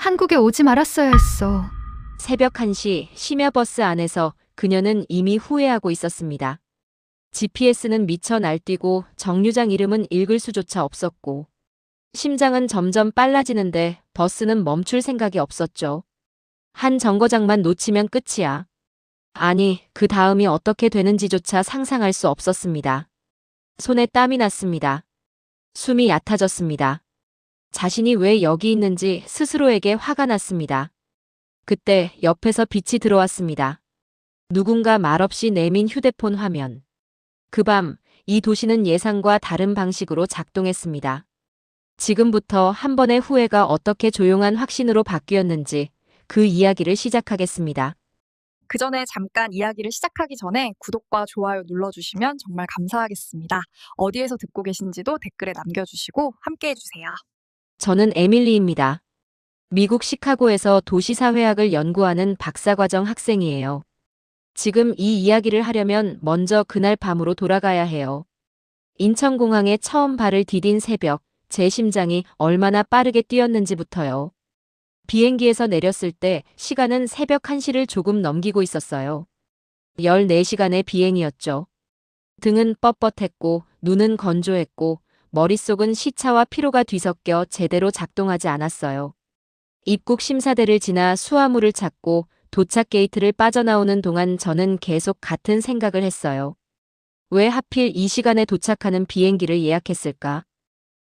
한국에 오지 말았어야 했어. 새벽 1시 심야버스 안에서 그녀는 이미 후회하고 있었습니다. GPS는 미쳐 날뛰고 정류장 이름은 읽을 수조차 없었고 심장은 점점 빨라지는데 버스는 멈출 생각이 없었죠. 한 정거장만 놓치면 끝이야. 아니, 그 다음이 어떻게 되는지조차 상상할 수 없었습니다. 손에 땀이 났습니다. 숨이 얕아졌습니다. 자신이 왜 여기 있는지 스스로에게 화가 났습니다. 그때 옆에서 빛이 들어왔습니다. 누군가 말없이 내민 휴대폰 화면. 그 밤, 이 도시는 예상과 다른 방식으로 작동했습니다. 지금부터 한 번의 후회가 어떻게 조용한 확신으로 바뀌었는지 그 이야기를 시작하겠습니다. 그 전에 잠깐 이야기를 시작하기 전에 구독과 좋아요 눌러주시면 정말 감사하겠습니다. 어디에서 듣고 계신지도 댓글에 남겨주시고 함께 해주세요. 저는 에밀리입니다. 미국 시카고에서 도시사회학을 연구하는 박사과정 학생이에요. 지금 이 이야기를 하려면 먼저 그날 밤으로 돌아가야 해요. 인천공항에 처음 발을 디딘 새벽, 제 심장이 얼마나 빠르게 뛰었는지부터요. 비행기에서 내렸을 때 시간은 새벽 1시를 조금 넘기고 있었어요. 14시간의 비행이었죠. 등은 뻣뻣했고 눈은 건조했고 머릿속은 시차와 피로가 뒤섞여 제대로 작동하지 않았어요. 입국 심사대를 지나 수화물을 찾고 도착 게이트를 빠져나오는 동안 저는 계속 같은 생각을 했어요. 왜 하필 이 시간에 도착하는 비행기를 예약했을까?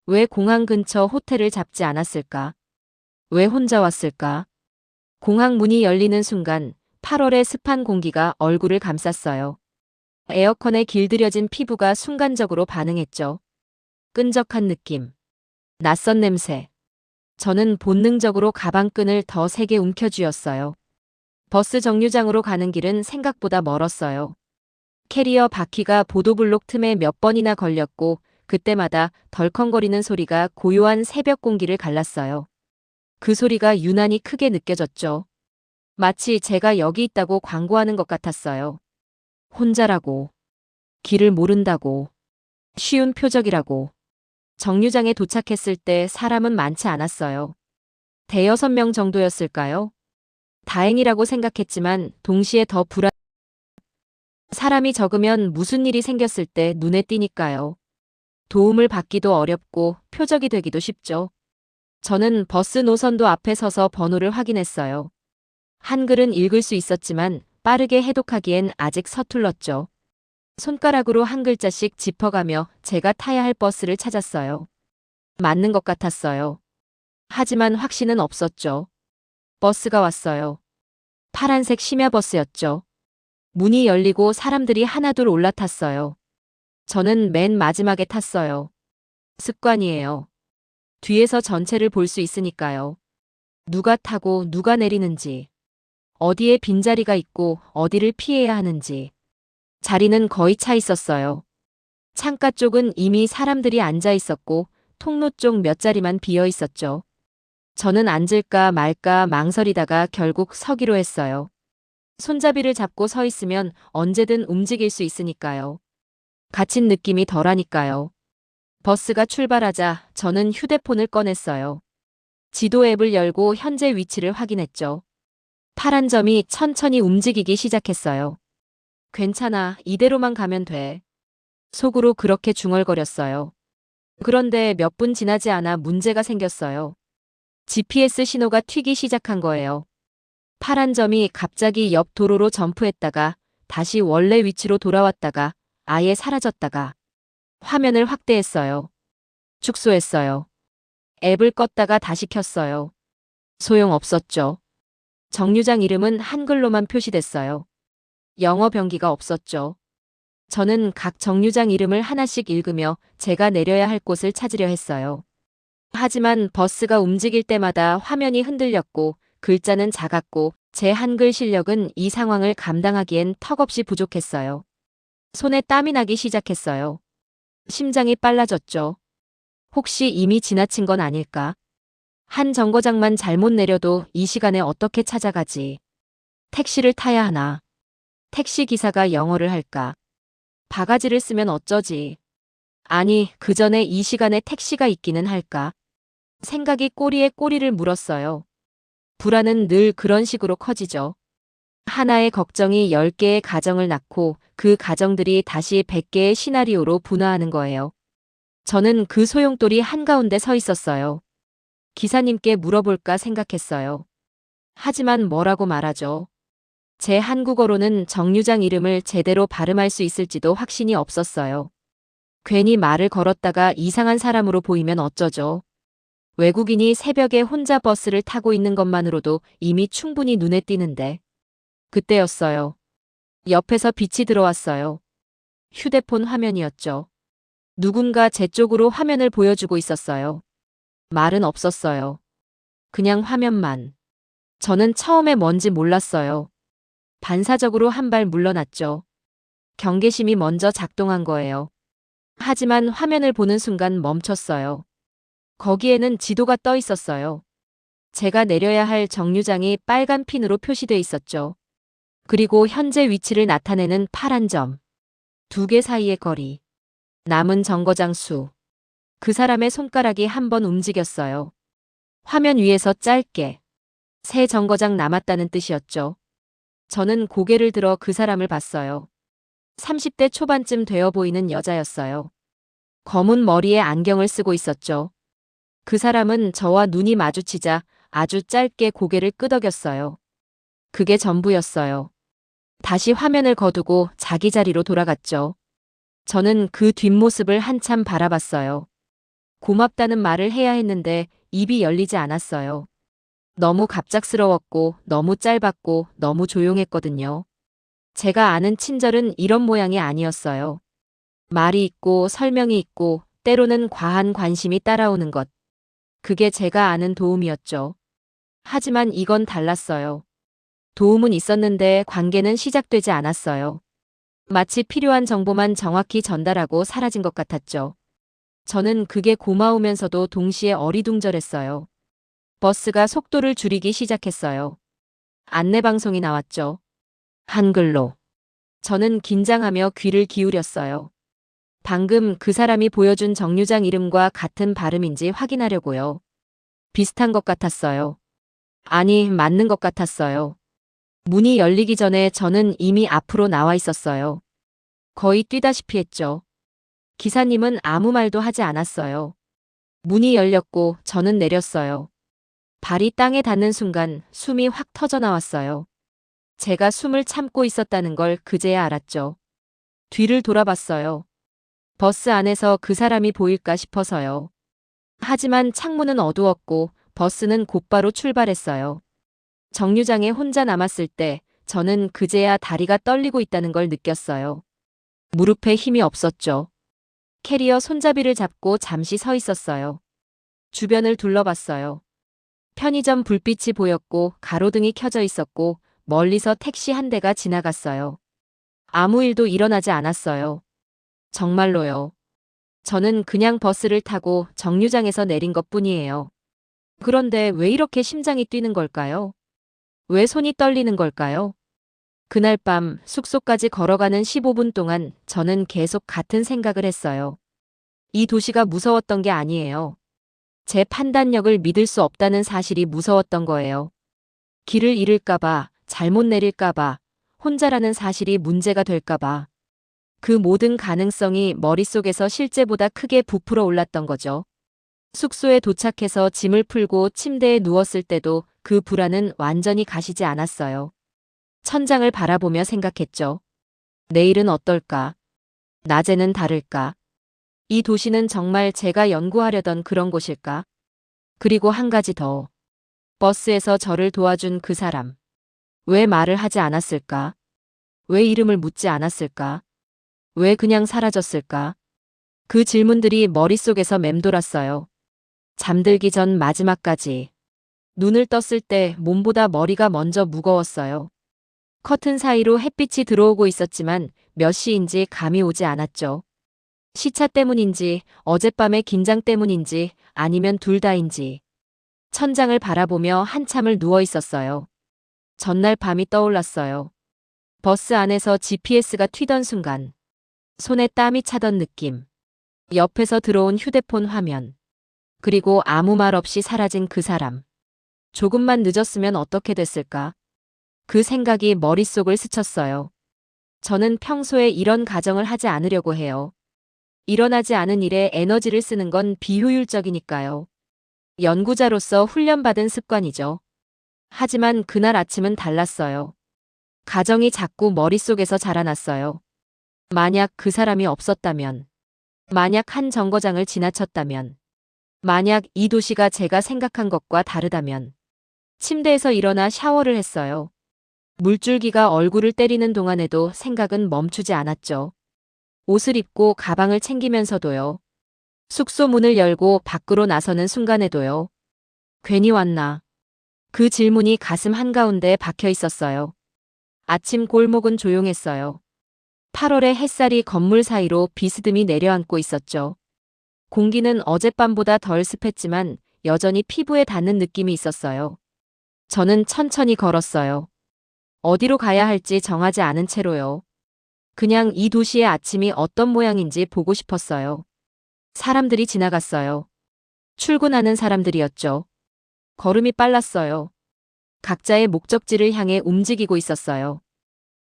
왜 공항 근처 호텔을 잡지 않았을까? 왜 혼자 왔을까? 공항 문이 열리는 순간 8월의 습한 공기가 얼굴을 감쌌어요. 에어컨에 길들여진 피부가 순간적으로 반응했죠. 끈적한 느낌. 낯선 냄새. 저는 본능적으로 가방끈을 더 세게 움켜쥐었어요. 버스 정류장으로 가는 길은 생각보다 멀었어요. 캐리어 바퀴가 보도블록 틈에 몇 번이나 걸렸고 그때마다 덜컹거리는 소리가 고요한 새벽 공기를 갈랐어요. 그 소리가 유난히 크게 느껴졌죠. 마치 제가 여기 있다고 광고하는 것 같았어요. 혼자라고. 길을 모른다고. 쉬운 표적이라고. 정류장에 도착했을 때 사람은 많지 않았어요. 대여섯 명 정도였을까요? 다행이라고 생각했지만 동시에 더 사람이 적으면 무슨 일이 생겼을 때 눈에 띄니까요. 도움을 받기도 어렵고 표적이 되기도 쉽죠. 저는 버스 노선도 앞에 서서 번호를 확인했어요. 한글은 읽을 수 있었지만 빠르게 해독하기엔 아직 서툴렀죠. 손가락으로 한 글자씩 짚어가며 제가 타야 할 버스를 찾았어요. 맞는 것 같았어요. 하지만 확신은 없었죠. 버스가 왔어요. 파란색 심야버스였죠. 문이 열리고 사람들이 하나둘 올라탔어요. 저는 맨 마지막에 탔어요. 습관이에요. 뒤에서 전체를 볼 수 있으니까요. 누가 타고 누가 내리는지, 어디에 빈자리가 있고 어디를 피해야 하는지. 자리는 거의 차 있었어요. 창가 쪽은 이미 사람들이 앉아 있었고 통로 쪽 몇 자리만 비어 있었죠. 저는 앉을까 말까 망설이다가 결국 서기로 했어요. 손잡이를 잡고 서 있으면 언제든 움직일 수 있으니까요. 갇힌 느낌이 덜하니까요. 버스가 출발하자 저는 휴대폰을 꺼냈어요. 지도 앱을 열고 현재 위치를 확인했죠. 파란 점이 천천히 움직이기 시작했어요. 괜찮아, 이대로만 가면 돼. 속으로 그렇게 중얼거렸어요. 그런데 몇 분 지나지 않아 문제가 생겼어요. GPS 신호가 튀기 시작한 거예요. 파란 점이 갑자기 옆 도로로 점프했다가 다시 원래 위치로 돌아왔다가 아예 사라졌다가 화면을 확대했어요. 축소했어요. 앱을 껐다가 다시 켰어요. 소용없었죠. 정류장 이름은 한글로만 표시됐어요. 영어 병기가 없었죠. 저는 각 정류장 이름을 하나씩 읽으며 제가 내려야 할 곳을 찾으려 했어요. 하지만 버스가 움직일 때마다 화면이 흔들렸고 글자는 작았고 제 한글 실력은 이 상황을 감당하기엔 턱없이 부족했어요. 손에 땀이 나기 시작했어요. 심장이 빨라졌죠. 혹시 이미 지나친 건 아닐까? 한 정거장만 잘못 내려도 이 시간에 어떻게 찾아가지? 택시를 타야 하나? 택시 기사가 영어를 할까? 바가지를 쓰면 어쩌지? 아니, 그 전에 이 시간에 택시가 있기는 할까? 생각이 꼬리에 꼬리를 물었어요. 불안은 늘 그런 식으로 커지죠. 하나의 걱정이 10개의 가정을 낳고 그 가정들이 다시 100개의 시나리오로 분화하는 거예요. 저는 그 소용돌이 한가운데 서 있었어요. 기사님께 물어볼까 생각했어요. 하지만 뭐라고 말하죠? 제 한국어로는 정류장 이름을 제대로 발음할 수 있을지도 확신이 없었어요. 괜히 말을 걸었다가 이상한 사람으로 보이면 어쩌죠? 외국인이 새벽에 혼자 버스를 타고 있는 것만으로도 이미 충분히 눈에 띄는데. 그때였어요. 옆에서 빛이 들어왔어요. 휴대폰 화면이었죠. 누군가 제 쪽으로 화면을 보여주고 있었어요. 말은 없었어요. 그냥 화면만. 저는 처음에 뭔지 몰랐어요. 반사적으로 한 발 물러났죠. 경계심이 먼저 작동한 거예요. 하지만 화면을 보는 순간 멈췄어요. 거기에는 지도가 떠 있었어요. 제가 내려야 할 정류장이 빨간 핀으로 표시돼 있었죠. 그리고 현재 위치를 나타내는 파란 점. 2개 사이의 거리. 남은 정거장 수. 그 사람의 손가락이 한 번 움직였어요. 화면 위에서 짧게. 새 정거장 남았다는 뜻이었죠. 저는 고개를 들어 그 사람을 봤어요. 30대 초반쯤 되어 보이는 여자였어요. 검은 머리에 안경을 쓰고 있었죠. 그 사람은 저와 눈이 마주치자 아주 짧게 고개를 끄덕였어요. 그게 전부였어요. 다시 화면을 거두고 자기 자리로 돌아갔죠. 저는 그 뒷모습을 한참 바라봤어요. 고맙다는 말을 해야 했는데 입이 열리지 않았어요. 너무 갑작스러웠고 너무 짧았고 너무 조용했거든요. 제가 아는 친절은 이런 모양이 아니었어요. 말이 있고 설명이 있고 때로는 과한 관심이 따라오는 것. 그게 제가 아는 도움이었죠. 하지만 이건 달랐어요. 도움은 있었는데 관계는 시작되지 않았어요. 마치 필요한 정보만 정확히 전달하고 사라진 것 같았죠. 저는 그게 고마우면서도 동시에 어리둥절했어요. 버스가 속도를 줄이기 시작했어요. 안내방송이 나왔죠. 한글로. 저는 긴장하며 귀를 기울였어요. 방금 그 사람이 보여준 정류장 이름과 같은 발음인지 확인하려고요. 비슷한 것 같았어요. 아니, 맞는 것 같았어요. 문이 열리기 전에 저는 이미 앞으로 나와 있었어요. 거의 뛰다시피 했죠. 기사님은 아무 말도 하지 않았어요. 문이 열렸고 저는 내렸어요. 발이 땅에 닿는 순간 숨이 확 터져 나왔어요. 제가 숨을 참고 있었다는 걸 그제야 알았죠. 뒤를 돌아봤어요. 버스 안에서 그 사람이 보일까 싶어서요. 하지만 창문은 어두웠고 버스는 곧바로 출발했어요. 정류장에 혼자 남았을 때 저는 그제야 다리가 떨리고 있다는 걸 느꼈어요. 무릎에 힘이 없었죠. 캐리어 손잡이를 잡고 잠시 서 있었어요. 주변을 둘러봤어요. 편의점 불빛이 보였고 가로등이 켜져 있었고 멀리서 택시 한 대가 지나갔어요. 아무 일도 일어나지 않았어요. 정말로요. 저는 그냥 버스를 타고 정류장에서 내린 것뿐이에요. 그런데 왜 이렇게 심장이 뛰는 걸까요? 왜 손이 떨리는 걸까요? 그날 밤 숙소까지 걸어가는 15분 동안 저는 계속 같은 생각을 했어요. 이 도시가 무서웠던 게 아니에요. 제 판단력을 믿을 수 없다는 사실이 무서웠던 거예요. 길을 잃을까봐, 잘못 내릴까봐, 혼자라는 사실이 문제가 될까봐. 그 모든 가능성이 머릿속에서 실제보다 크게 부풀어 올랐던 거죠. 숙소에 도착해서 짐을 풀고 침대에 누웠을 때도 그 불안은 완전히 가시지 않았어요. 천장을 바라보며 생각했죠. 내일은 어떨까? 낮에는 다를까? 이 도시는 정말 제가 연구하려던 그런 곳일까? 그리고 한 가지 더. 버스에서 저를 도와준 그 사람. 왜 말을 하지 않았을까? 왜 이름을 묻지 않았을까? 왜 그냥 사라졌을까? 그 질문들이 머릿속에서 맴돌았어요. 잠들기 전 마지막까지. 눈을 떴을 때 몸보다 머리가 먼저 무거웠어요. 커튼 사이로 햇빛이 들어오고 있었지만 몇 시인지 감이 오지 않았죠. 시차 때문인지 어젯밤의 긴장 때문인지 아니면 둘 다인지. 천장을 바라보며 한참을 누워 있었어요. 전날 밤이 떠올랐어요. 버스 안에서 GPS가 튀던 순간. 손에 땀이 차던 느낌. 옆에서 들어온 휴대폰 화면. 그리고 아무 말 없이 사라진 그 사람. 조금만 늦었으면 어떻게 됐을까? 그 생각이 머릿속을 스쳤어요. 저는 평소에 이런 가정을 하지 않으려고 해요. 일어나지 않은 일에 에너지를 쓰는 건 비효율적이니까요. 연구자로서 훈련받은 습관이죠. 하지만 그날 아침은 달랐어요. 가정이 자꾸 머릿속에서 자라났어요. 만약 그 사람이 없었다면, 만약 한 정거장을 지나쳤다면, 만약 이 도시가 제가 생각한 것과 다르다면, 침대에서 일어나 샤워를 했어요. 물줄기가 얼굴을 때리는 동안에도 생각은 멈추지 않았죠. 옷을 입고 가방을 챙기면서도요. 숙소 문을 열고 밖으로 나서는 순간에도요. 괜히 왔나? 그 질문이 가슴 한가운데에 박혀 있었어요. 아침 골목은 조용했어요. 8월의 햇살이 건물 사이로 비스듬히 내려앉고 있었죠. 공기는 어젯밤보다 덜 습했지만 여전히 피부에 닿는 느낌이 있었어요. 저는 천천히 걸었어요. 어디로 가야 할지 정하지 않은 채로요. 그냥 이 도시의 아침이 어떤 모양인지 보고 싶었어요. 사람들이 지나갔어요. 출근하는 사람들이었죠. 걸음이 빨랐어요. 각자의 목적지를 향해 움직이고 있었어요.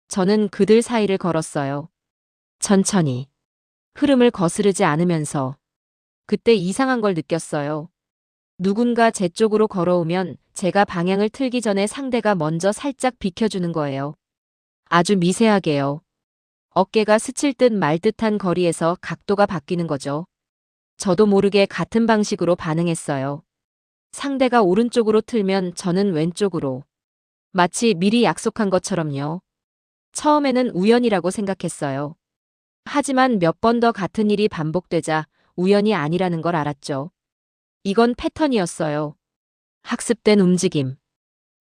저는 그들 사이를 걸었어요. 천천히. 흐름을 거스르지 않으면서. 그때 이상한 걸 느꼈어요. 누군가 제 쪽으로 걸어오면 제가 방향을 틀기 전에 상대가 먼저 살짝 비켜주는 거예요. 아주 미세하게요. 어깨가 스칠 듯 말 듯한 거리에서 각도가 바뀌는 거죠. 저도 모르게 같은 방식으로 반응했어요. 상대가 오른쪽으로 틀면 저는 왼쪽으로. 마치 미리 약속한 것처럼요. 처음에는 우연이라고 생각했어요. 하지만 몇 번 더 같은 일이 반복되자 우연이 아니라는 걸 알았죠. 이건 패턴이었어요. 학습된 움직임.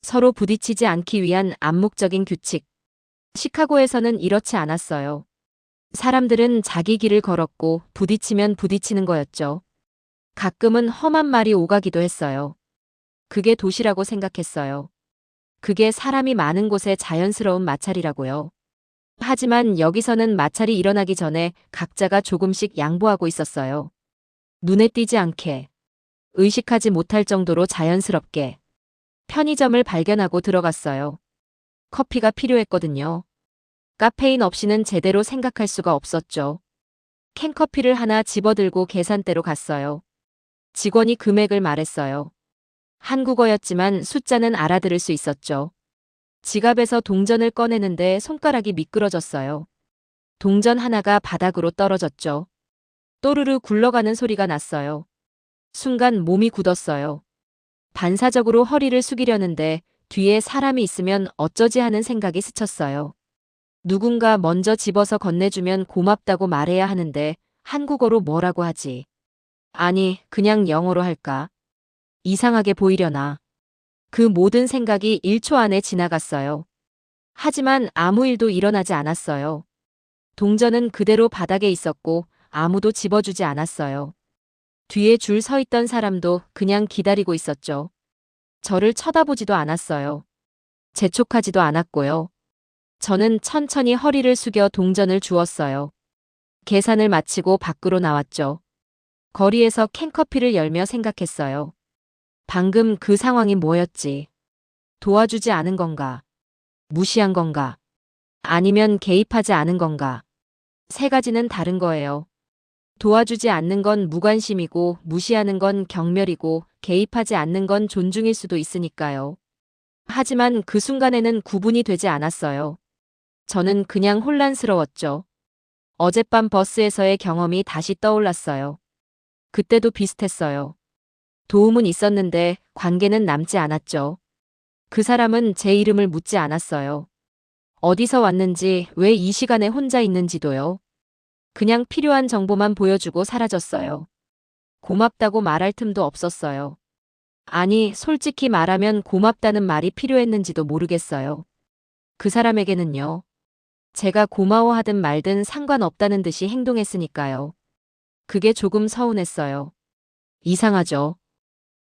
서로 부딪히지 않기 위한 암묵적인 규칙. 시카고에서는 이렇지 않았어요. 사람들은 자기 길을 걸었고 부딪히면 부딪히는 거였죠. 가끔은 험한 말이 오가기도 했어요. 그게 도시라고 생각했어요. 그게 사람이 많은 곳의 자연스러운 마찰이라고요. 하지만 여기서는 마찰이 일어나기 전에 각자가 조금씩 양보하고 있었어요. 눈에 띄지 않게, 의식하지 못할 정도로 자연스럽게. 편의점을 발견하고 들어갔어요. 커피가 필요했거든요. 카페인 없이는 제대로 생각할 수가 없었죠. 캔커피를 하나 집어들고 계산대로 갔어요. 직원이 금액을 말했어요. 한국어였지만 숫자는 알아들을 수 있었죠. 지갑에서 동전을 꺼내는데 손가락이 미끄러졌어요. 동전 하나가 바닥으로 떨어졌죠. 또르르 굴러가는 소리가 났어요. 순간 몸이 굳었어요. 반사적으로 허리를 숙이려는데 뒤에 사람이 있으면 어쩌지 하는 생각이 스쳤어요. 누군가 먼저 집어서 건네주면 고맙다고 말해야 하는데 한국어로 뭐라고 하지? 아니, 그냥 영어로 할까? 이상하게 보이려나? 그 모든 생각이 1초 안에 지나갔어요. 하지만 아무 일도 일어나지 않았어요. 동전은 그대로 바닥에 있었고 아무도 집어주지 않았어요. 뒤에 줄 서 있던 사람도 그냥 기다리고 있었죠. 저를 쳐다보지도 않았어요. 재촉하지도 않았고요. 저는 천천히 허리를 숙여 동전을 주었어요. 계산을 마치고 밖으로 나왔죠. 거리에서 캔커피를 열며 생각했어요. 방금 그 상황이 뭐였지? 도와주지 않은 건가? 무시한 건가? 아니면 개입하지 않은 건가? 세 가지는 다른 거예요. 도와주지 않는 건 무관심이고 무시하는 건 경멸이고 개입하지 않는 건 존중일 수도 있으니까요. 하지만 그 순간에는 구분이 되지 않았어요. 저는 그냥 혼란스러웠죠. 어젯밤 버스에서의 경험이 다시 떠올랐어요. 그때도 비슷했어요. 도움은 있었는데 관계는 남지 않았죠. 그 사람은 제 이름을 묻지 않았어요. 어디서 왔는지, 왜 이 시간에 혼자 있는지도요. 그냥 필요한 정보만 보여주고 사라졌어요. 고맙다고 말할 틈도 없었어요. 아니, 솔직히 말하면 고맙다는 말이 필요했는지도 모르겠어요. 그 사람에게는요. 제가 고마워하든 말든 상관없다는 듯이 행동했으니까요. 그게 조금 서운했어요. 이상하죠.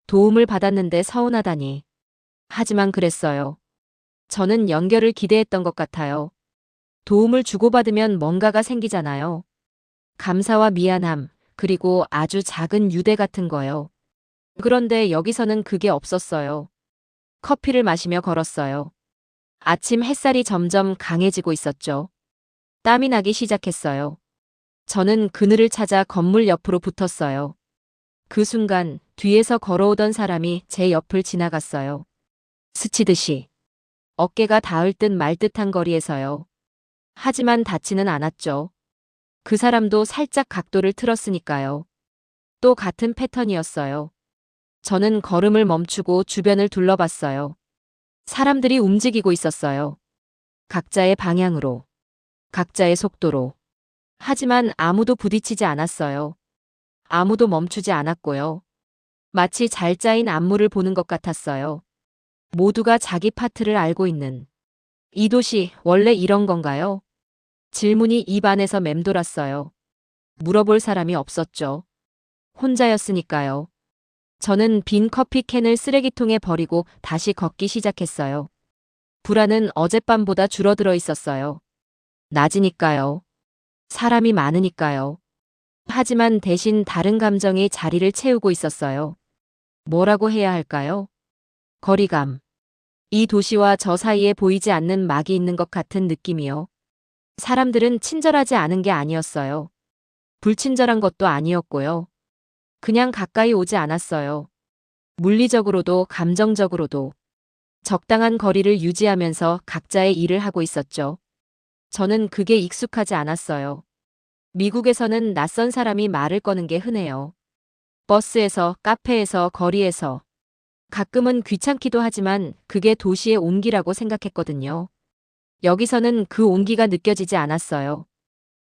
도움을 받았는데 서운하다니. 하지만 그랬어요. 저는 연결을 기대했던 것 같아요. 도움을 주고받으면 뭔가가 생기잖아요. 감사와 미안함, 그리고 아주 작은 유대 같은 거요. 그런데 여기서는 그게 없었어요. 커피를 마시며 걸었어요. 아침 햇살이 점점 강해지고 있었죠. 땀이 나기 시작했어요. 저는 그늘을 찾아 건물 옆으로 붙었어요. 그 순간 뒤에서 걸어오던 사람이 제 옆을 지나갔어요. 스치듯이. 어깨가 닿을 듯 말 듯한 거리에서요. 하지만 닿지는 않았죠. 그 사람도 살짝 각도를 틀었으니까요. 또 같은 패턴이었어요. 저는 걸음을 멈추고 주변을 둘러봤어요. 사람들이 움직이고 있었어요. 각자의 방향으로, 각자의 속도로. 하지만 아무도 부딪히지 않았어요. 아무도 멈추지 않았고요. 마치 잘 짜인 안무를 보는 것 같았어요. 모두가 자기 파트를 알고 있는. 이 도시 원래 이런 건가요? 질문이 입 안에서 맴돌았어요. 물어볼 사람이 없었죠. 혼자였으니까요. 저는 빈 커피캔을 쓰레기통에 버리고 다시 걷기 시작했어요. 불안은 어젯밤보다 줄어들어 있었어요. 낮이니까요. 사람이 많으니까요. 하지만 대신 다른 감정이 자리를 채우고 있었어요. 뭐라고 해야 할까요? 거리감. 이 도시와 저 사이에 보이지 않는 막이 있는 것 같은 느낌이요. 사람들은 친절하지 않은 게 아니었어요. 불친절한 것도 아니었고요. 그냥 가까이 오지 않았어요. 물리적으로도 감정적으로도. 적당한 거리를 유지하면서 각자의 일을 하고 있었죠. 저는 그게 익숙하지 않았어요. 미국에서는 낯선 사람이 말을 거는 게 흔해요. 버스에서, 카페에서, 거리에서. 가끔은 귀찮기도 하지만 그게 도시의 온기라고 생각했거든요. 여기서는 그 온기가 느껴지지 않았어요.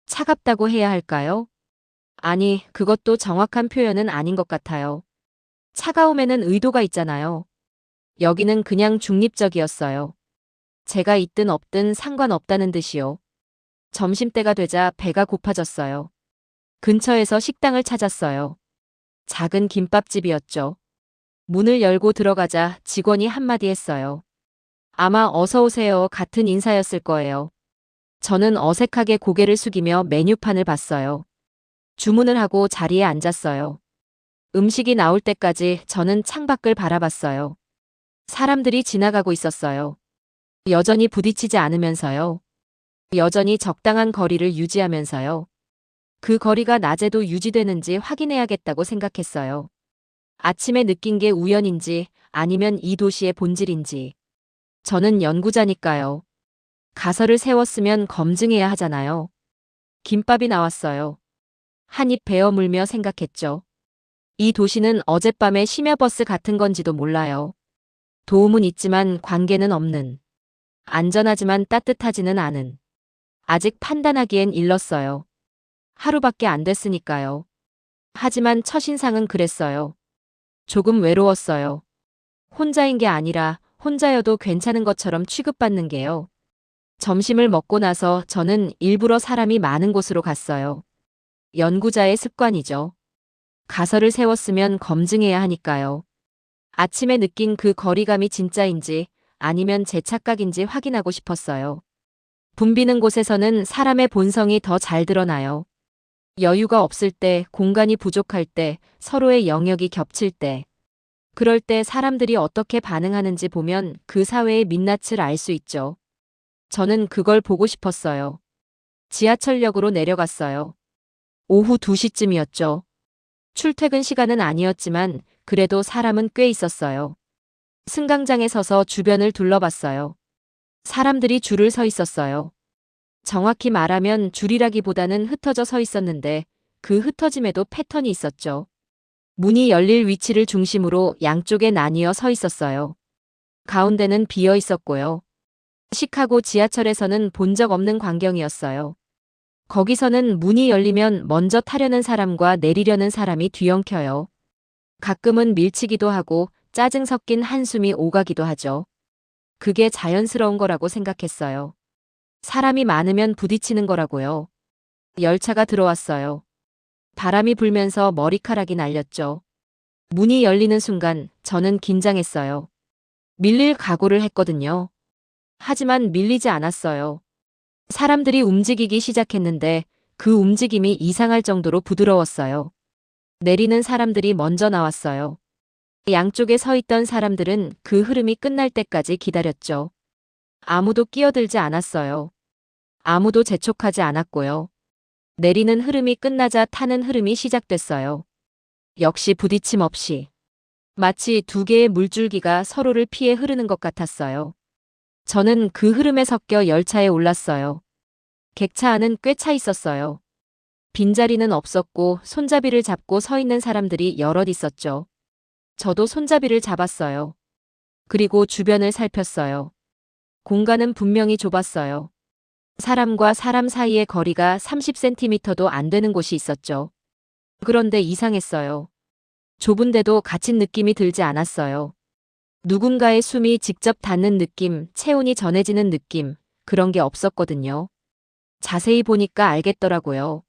차갑다고 해야 할까요? 아니, 그것도 정확한 표현은 아닌 것 같아요. 차가움에는 의도가 있잖아요. 여기는 그냥 중립적이었어요. 제가 있든 없든 상관없다는 듯이요. 점심때가 되자 배가 고파졌어요. 근처에서 식당을 찾았어요. 작은 김밥집이었죠. 문을 열고 들어가자 직원이 한마디 했어요. 아마 어서 오세요 같은 인사였을 거예요. 저는 어색하게 고개를 숙이며 메뉴판을 봤어요. 주문을 하고 자리에 앉았어요. 음식이 나올 때까지 저는 창밖을 바라봤어요. 사람들이 지나가고 있었어요. 여전히 부딪히지 않으면서요. 여전히 적당한 거리를 유지하면서요. 그 거리가 낮에도 유지되는지 확인해야겠다고 생각했어요. 아침에 느낀 게 우연인지 아니면 이 도시의 본질인지. 저는 연구자니까요. 가설을 세웠으면 검증해야 하잖아요. 김밥이 나왔어요. 한 입 베어 물며 생각했죠. 이 도시는 어젯밤의 심야버스 같은 건지도 몰라요. 도움은 있지만 관계는 없는. 안전하지만 따뜻하지는 않은. 아직 판단하기엔 일렀어요. 하루밖에 안 됐으니까요. 하지만 첫인상은 그랬어요. 조금 외로웠어요. 혼자인 게 아니라 혼자여도 괜찮은 것처럼 취급받는 게요. 점심을 먹고 나서 저는 일부러 사람이 많은 곳으로 갔어요. 연구자의 습관이죠. 가설을 세웠으면 검증해야 하니까요. 아침에 느낀 그 거리감이 진짜인지 아니면 제 착각인지 확인하고 싶었어요. 붐비는 곳에서는 사람의 본성이 더 잘 드러나요. 여유가 없을 때, 공간이 부족할 때, 서로의 영역이 겹칠 때. 그럴 때 사람들이 어떻게 반응하는지 보면 그 사회의 민낯을 알 수 있죠. 저는 그걸 보고 싶었어요. 지하철역으로 내려갔어요. 오후 2시쯤이었죠. 출퇴근 시간은 아니었지만 그래도 사람은 꽤 있었어요. 승강장에 서서 주변을 둘러봤어요. 사람들이 줄을 서 있었어요. 정확히 말하면 줄이라기보다는 흩어져 서 있었는데 그 흩어짐에도 패턴이 있었죠. 문이 열릴 위치를 중심으로 양쪽에 나뉘어 서 있었어요. 가운데는 비어 있었고요. 시카고 지하철에서는 본 적 없는 광경이었어요. 거기서는 문이 열리면 먼저 타려는 사람과 내리려는 사람이 뒤엉켜요. 가끔은 밀치기도 하고 짜증 섞인 한숨이 오가기도 하죠. 그게 자연스러운 거라고 생각했어요. 사람이 많으면 부딪히는 거라고요. 열차가 들어왔어요. 바람이 불면서 머리카락이 날렸죠. 문이 열리는 순간 저는 긴장했어요. 밀릴 각오를 했거든요. 하지만 밀리지 않았어요. 사람들이 움직이기 시작했는데 그 움직임이 이상할 정도로 부드러웠어요. 내리는 사람들이 먼저 나왔어요. 양쪽에 서 있던 사람들은 그 흐름이 끝날 때까지 기다렸죠. 아무도 끼어들지 않았어요. 아무도 재촉하지 않았고요. 내리는 흐름이 끝나자 타는 흐름이 시작됐어요. 역시 부딪힘 없이. 마치 두 개의 물줄기가 서로를 피해 흐르는 것 같았어요. 저는 그 흐름에 섞여 열차에 올랐어요. 객차 안은 꽤 차 있었어요. 빈자리는 없었고 손잡이를 잡고 서 있는 사람들이 여럿 있었죠. 저도 손잡이를 잡았어요. 그리고 주변을 살폈어요. 공간은 분명히 좁았어요. 사람과 사람 사이의 거리가 30cm도 안 되는 곳이 있었죠. 그런데 이상했어요. 좁은데도 갇힌 느낌이 들지 않았어요. 누군가의 숨이 직접 닿는 느낌, 체온이 전해지는 느낌, 그런 게 없었거든요. 자세히 보니까 알겠더라고요.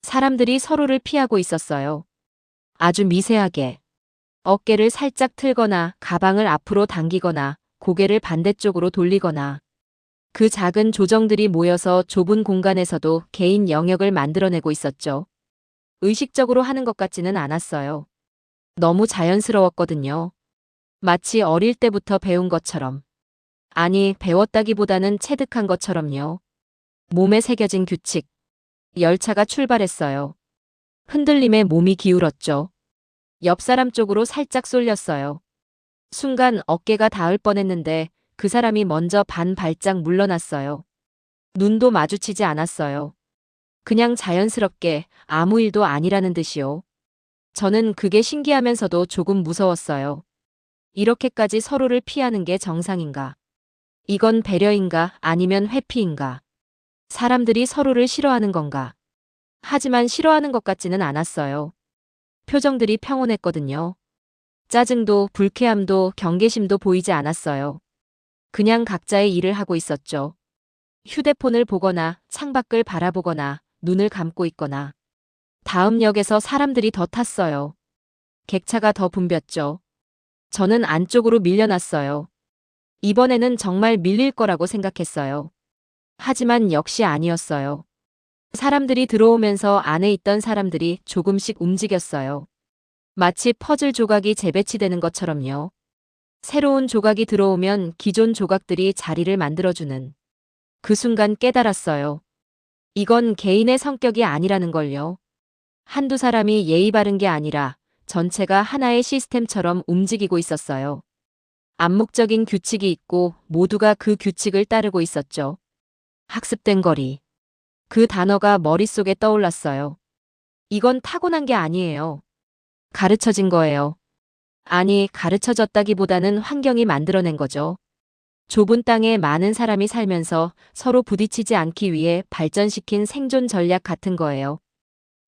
사람들이 서로를 피하고 있었어요. 아주 미세하게. 어깨를 살짝 틀거나 가방을 앞으로 당기거나 고개를 반대쪽으로 돌리거나 그 작은 조정들이 모여서 좁은 공간에서도 개인 영역을 만들어내고 있었죠. 의식적으로 하는 것 같지는 않았어요. 너무 자연스러웠거든요. 마치 어릴 때부터 배운 것처럼. 아니, 배웠다기보다는 체득한 것처럼요. 몸에 새겨진 규칙. 열차가 출발했어요. 흔들림에 몸이 기울었죠. 옆 사람 쪽으로 살짝 쏠렸어요. 순간 어깨가 닿을 뻔했는데 그 사람이 먼저 반 발짝 물러났어요. 눈도 마주치지 않았어요. 그냥 자연스럽게 아무 일도 아니라는 듯이요. 저는 그게 신기하면서도 조금 무서웠어요. 이렇게까지 서로를 피하는 게 정상인가? 이건 배려인가 아니면 회피인가? 사람들이 서로를 싫어하는 건가? 하지만 싫어하는 것 같지는 않았어요. 표정들이 평온했거든요. 짜증도 불쾌함도 경계심도 보이지 않았어요. 그냥 각자의 일을 하고 있었죠. 휴대폰을 보거나 창밖을 바라보거나 눈을 감고 있거나. 다음 역에서 사람들이 더 탔어요. 객차가 더 붐볐죠. 저는 안쪽으로 밀려났어요. 이번에는 정말 밀릴 거라고 생각했어요. 하지만 역시 아니었어요. 사람들이 들어오면서 안에 있던 사람들이 조금씩 움직였어요. 마치 퍼즐 조각이 재배치되는 것처럼요. 새로운 조각이 들어오면 기존 조각들이 자리를 만들어주는. 그 순간 깨달았어요. 이건 개인의 성격이 아니라는 걸요. 한두 사람이 예의 바른 게 아니라 전체가 하나의 시스템처럼 움직이고 있었어요. 암묵적인 규칙이 있고 모두가 그 규칙을 따르고 있었죠. 학습된 거리. 그 단어가 머릿속에 떠올랐어요. 이건 타고난 게 아니에요. 가르쳐진 거예요. 아니, 가르쳐졌다기보다는 환경이 만들어낸 거죠. 좁은 땅에 많은 사람이 살면서 서로 부딪히지 않기 위해 발전시킨 생존 전략 같은 거예요.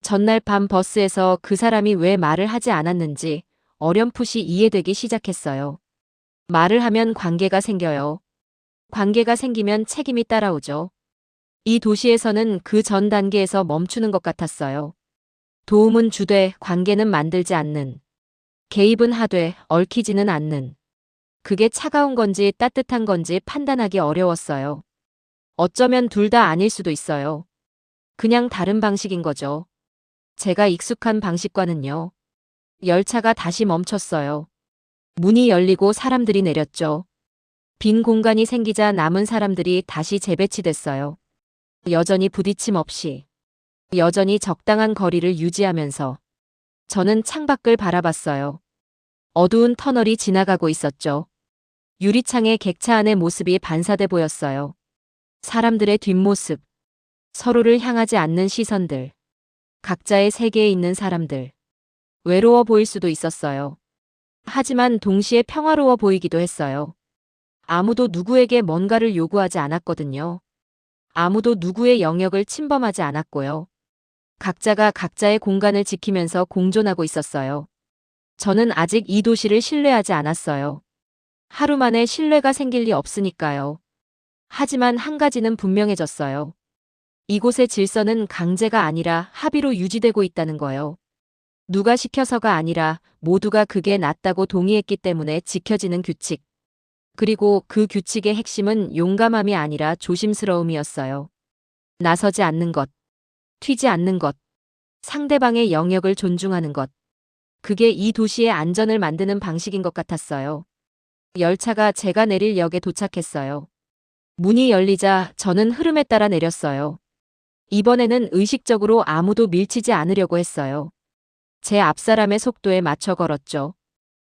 전날 밤 버스에서 그 사람이 왜 말을 하지 않았는지 어렴풋이 이해되기 시작했어요. 말을 하면 관계가 생겨요. 관계가 생기면 책임이 따라오죠. 이 도시에서는 그 전 단계에서 멈추는 것 같았어요. 도움은 주되 관계는 만들지 않는. 개입은 하되 얽히지는 않는. 그게 차가운 건지 따뜻한 건지 판단하기 어려웠어요. 어쩌면 둘 다 아닐 수도 있어요. 그냥 다른 방식인 거죠. 제가 익숙한 방식과는요. 열차가 다시 멈췄어요. 문이 열리고 사람들이 내렸죠. 빈 공간이 생기자 남은 사람들이 다시 재배치됐어요. 여전히 부딪힘 없이. 여전히 적당한 거리를 유지하면서. 저는 창밖을 바라봤어요. 어두운 터널이 지나가고 있었죠. 유리창에 객차 안의 모습이 반사돼 보였어요. 사람들의 뒷모습. 서로를 향하지 않는 시선들. 각자의 세계에 있는 사람들. 외로워 보일 수도 있었어요. 하지만 동시에 평화로워 보이기도 했어요. 아무도 누구에게 뭔가를 요구하지 않았거든요. 아무도 누구의 영역을 침범하지 않았고요. 각자가 각자의 공간을 지키면서 공존하고 있었어요. 저는 아직 이 도시를 신뢰하지 않았어요. 하루 만에 신뢰가 생길 리 없으니까요. 하지만 한 가지는 분명해졌어요. 이곳의 질서는 강제가 아니라 합의로 유지되고 있다는 거요. 누가 시켜서가 아니라 모두가 그게 낫다고 동의했기 때문에 지켜지는 규칙. 그리고 그 규칙의 핵심은 용감함이 아니라 조심스러움이었어요. 나서지 않는 것, 튀지 않는 것, 상대방의 영역을 존중하는 것. 그게 이 도시의 안전을 만드는 방식인 것 같았어요. 열차가 제가 내릴 역에 도착했어요. 문이 열리자 저는 흐름에 따라 내렸어요. 이번에는 의식적으로 아무도 밀치지 않으려고 했어요. 제 앞사람의 속도에 맞춰 걸었죠.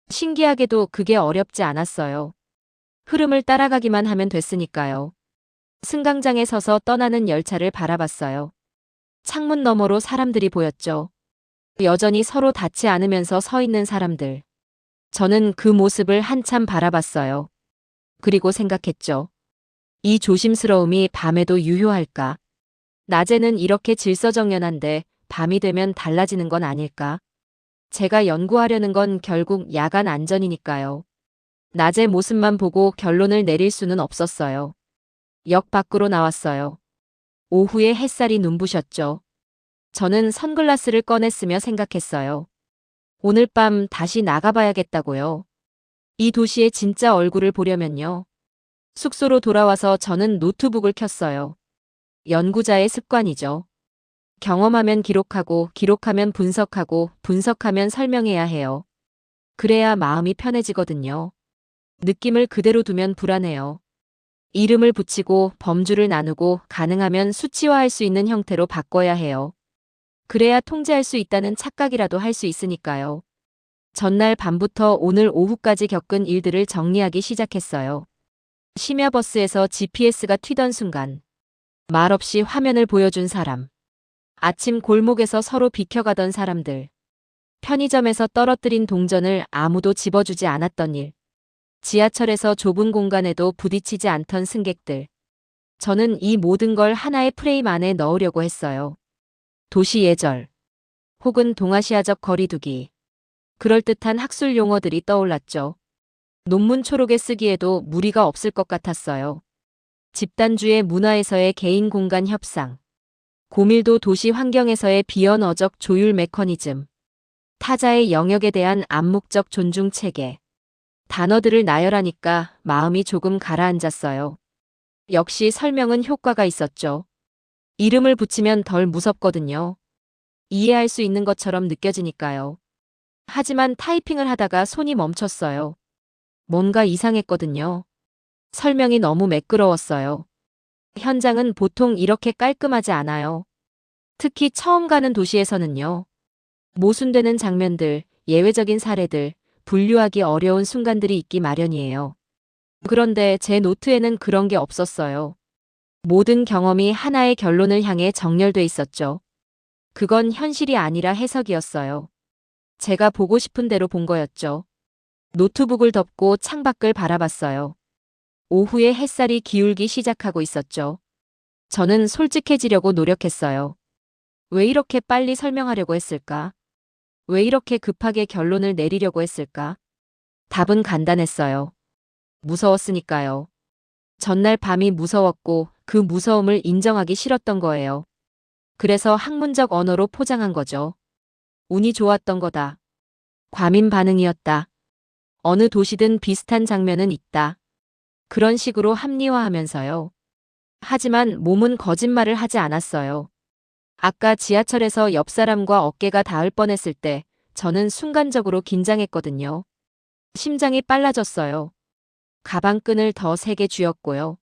신기하게도 그게 어렵지 않았어요. 흐름을 따라가기만 하면 됐으니까요. 승강장에 서서 떠나는 열차를 바라봤어요. 창문 너머로 사람들이 보였죠. 여전히 서로 닿지 않으면서 서 있는 사람들. 저는 그 모습을 한참 바라봤어요. 그리고 생각했죠. 이 조심스러움이 밤에도 유효할까? 낮에는 이렇게 질서정연한데 밤이 되면 달라지는 건 아닐까? 제가 연구하려는 건 결국 야간 안전이니까요. 낮의 모습만 보고 결론을 내릴 수는 없었어요. 역 밖으로 나왔어요. 오후에 햇살이 눈부셨죠. 저는 선글라스를 꺼냈으며 생각했어요. 오늘 밤 다시 나가봐야겠다고요. 이 도시의 진짜 얼굴을 보려면요. 숙소로 돌아와서 저는 노트북을 켰어요. 연구자의 습관이죠. 경험하면 기록하고, 기록하면 분석하고, 분석하면 설명해야 해요. 그래야 마음이 편해지거든요. 느낌을 그대로 두면 불안해요. 이름을 붙이고 범주를 나누고 가능하면 수치화할 수 있는 형태로 바꿔야 해요. 그래야 통제할 수 있다는 착각이라도 할 수 있으니까요. 전날 밤부터 오늘 오후까지 겪은 일들을 정리하기 시작했어요. 심야버스에서 GPS가 튀던 순간 말없이 화면을 보여준 사람. 아침 골목에서 서로 비켜가던 사람들. 편의점에서 떨어뜨린 동전을 아무도 집어주지 않았던 일. 지하철에서 좁은 공간에도 부딪히지 않던 승객들. 저는 이 모든 걸 하나의 프레임 안에 넣으려고 했어요. 도시 예절. 혹은 동아시아적 거리두기. 그럴듯한 학술 용어들이 떠올랐죠. 논문 초록에 쓰기에도 무리가 없을 것 같았어요. 집단주의 문화에서의 개인 공간 협상. 고밀도 도시 환경에서의 비언어적 조율 메커니즘. 타자의 영역에 대한 암묵적 존중 체계. 단어들을 나열하니까 마음이 조금 가라앉았어요. 역시 설명은 효과가 있었죠. 이름을 붙이면 덜 무섭거든요. 이해할 수 있는 것처럼 느껴지니까요. 하지만 타이핑을 하다가 손이 멈췄어요. 뭔가 이상했거든요. 설명이 너무 매끄러웠어요. 현장은 보통 이렇게 깔끔하지 않아요. 특히 처음 가는 도시에서는요. 모순되는 장면들, 예외적인 사례들, 분류하기 어려운 순간들이 있기 마련이에요. 그런데 제 노트에는 그런 게 없었어요. 모든 경험이 하나의 결론을 향해 정렬돼 있었죠. 그건 현실이 아니라 해석이었어요. 제가 보고 싶은 대로 본 거였죠. 노트북을 덮고 창밖을 바라봤어요. 오후에 햇살이 기울기 시작하고 있었죠. 저는 솔직해지려고 노력했어요. 왜 이렇게 빨리 설명하려고 했을까? 왜 이렇게 급하게 결론을 내리려고 했을까? 답은 간단했어요. 무서웠으니까요. 전날 밤이 무서웠고 그 무서움을 인정하기 싫었던 거예요. 그래서 학문적 언어로 포장한 거죠. 운이 좋았던 거다. 과민 반응이었다. 어느 도시든 비슷한 장면은 있다. 그런 식으로 합리화하면서요. 하지만 몸은 거짓말을 하지 않았어요. 아까 지하철에서 옆 사람과 어깨가 닿을 뻔했을 때 저는 순간적으로 긴장했거든요. 심장이 빨라졌어요. 가방끈을 더 세게 쥐었고요.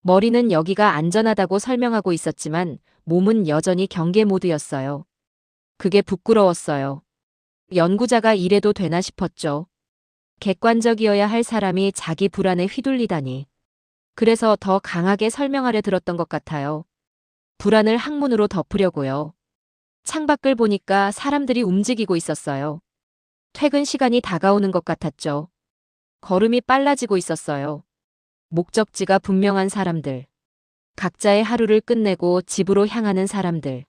머리는 여기가 안전하다고 설명하고 있었지만 몸은 여전히 경계 모드였어요. 그게 부끄러웠어요. 연구자가 이래도 되나 싶었죠. 객관적이어야 할 사람이 자기 불안에 휘둘리다니. 그래서 더 강하게 설명하려 들었던 것 같아요. 불안을 학문으로 덮으려고요. 창밖을 보니까 사람들이 움직이고 있었어요. 퇴근 시간이 다가오는 것 같았죠. 걸음이 빨라지고 있었어요. 목적지가 분명한 사람들. 각자의 하루를 끝내고 집으로 향하는 사람들.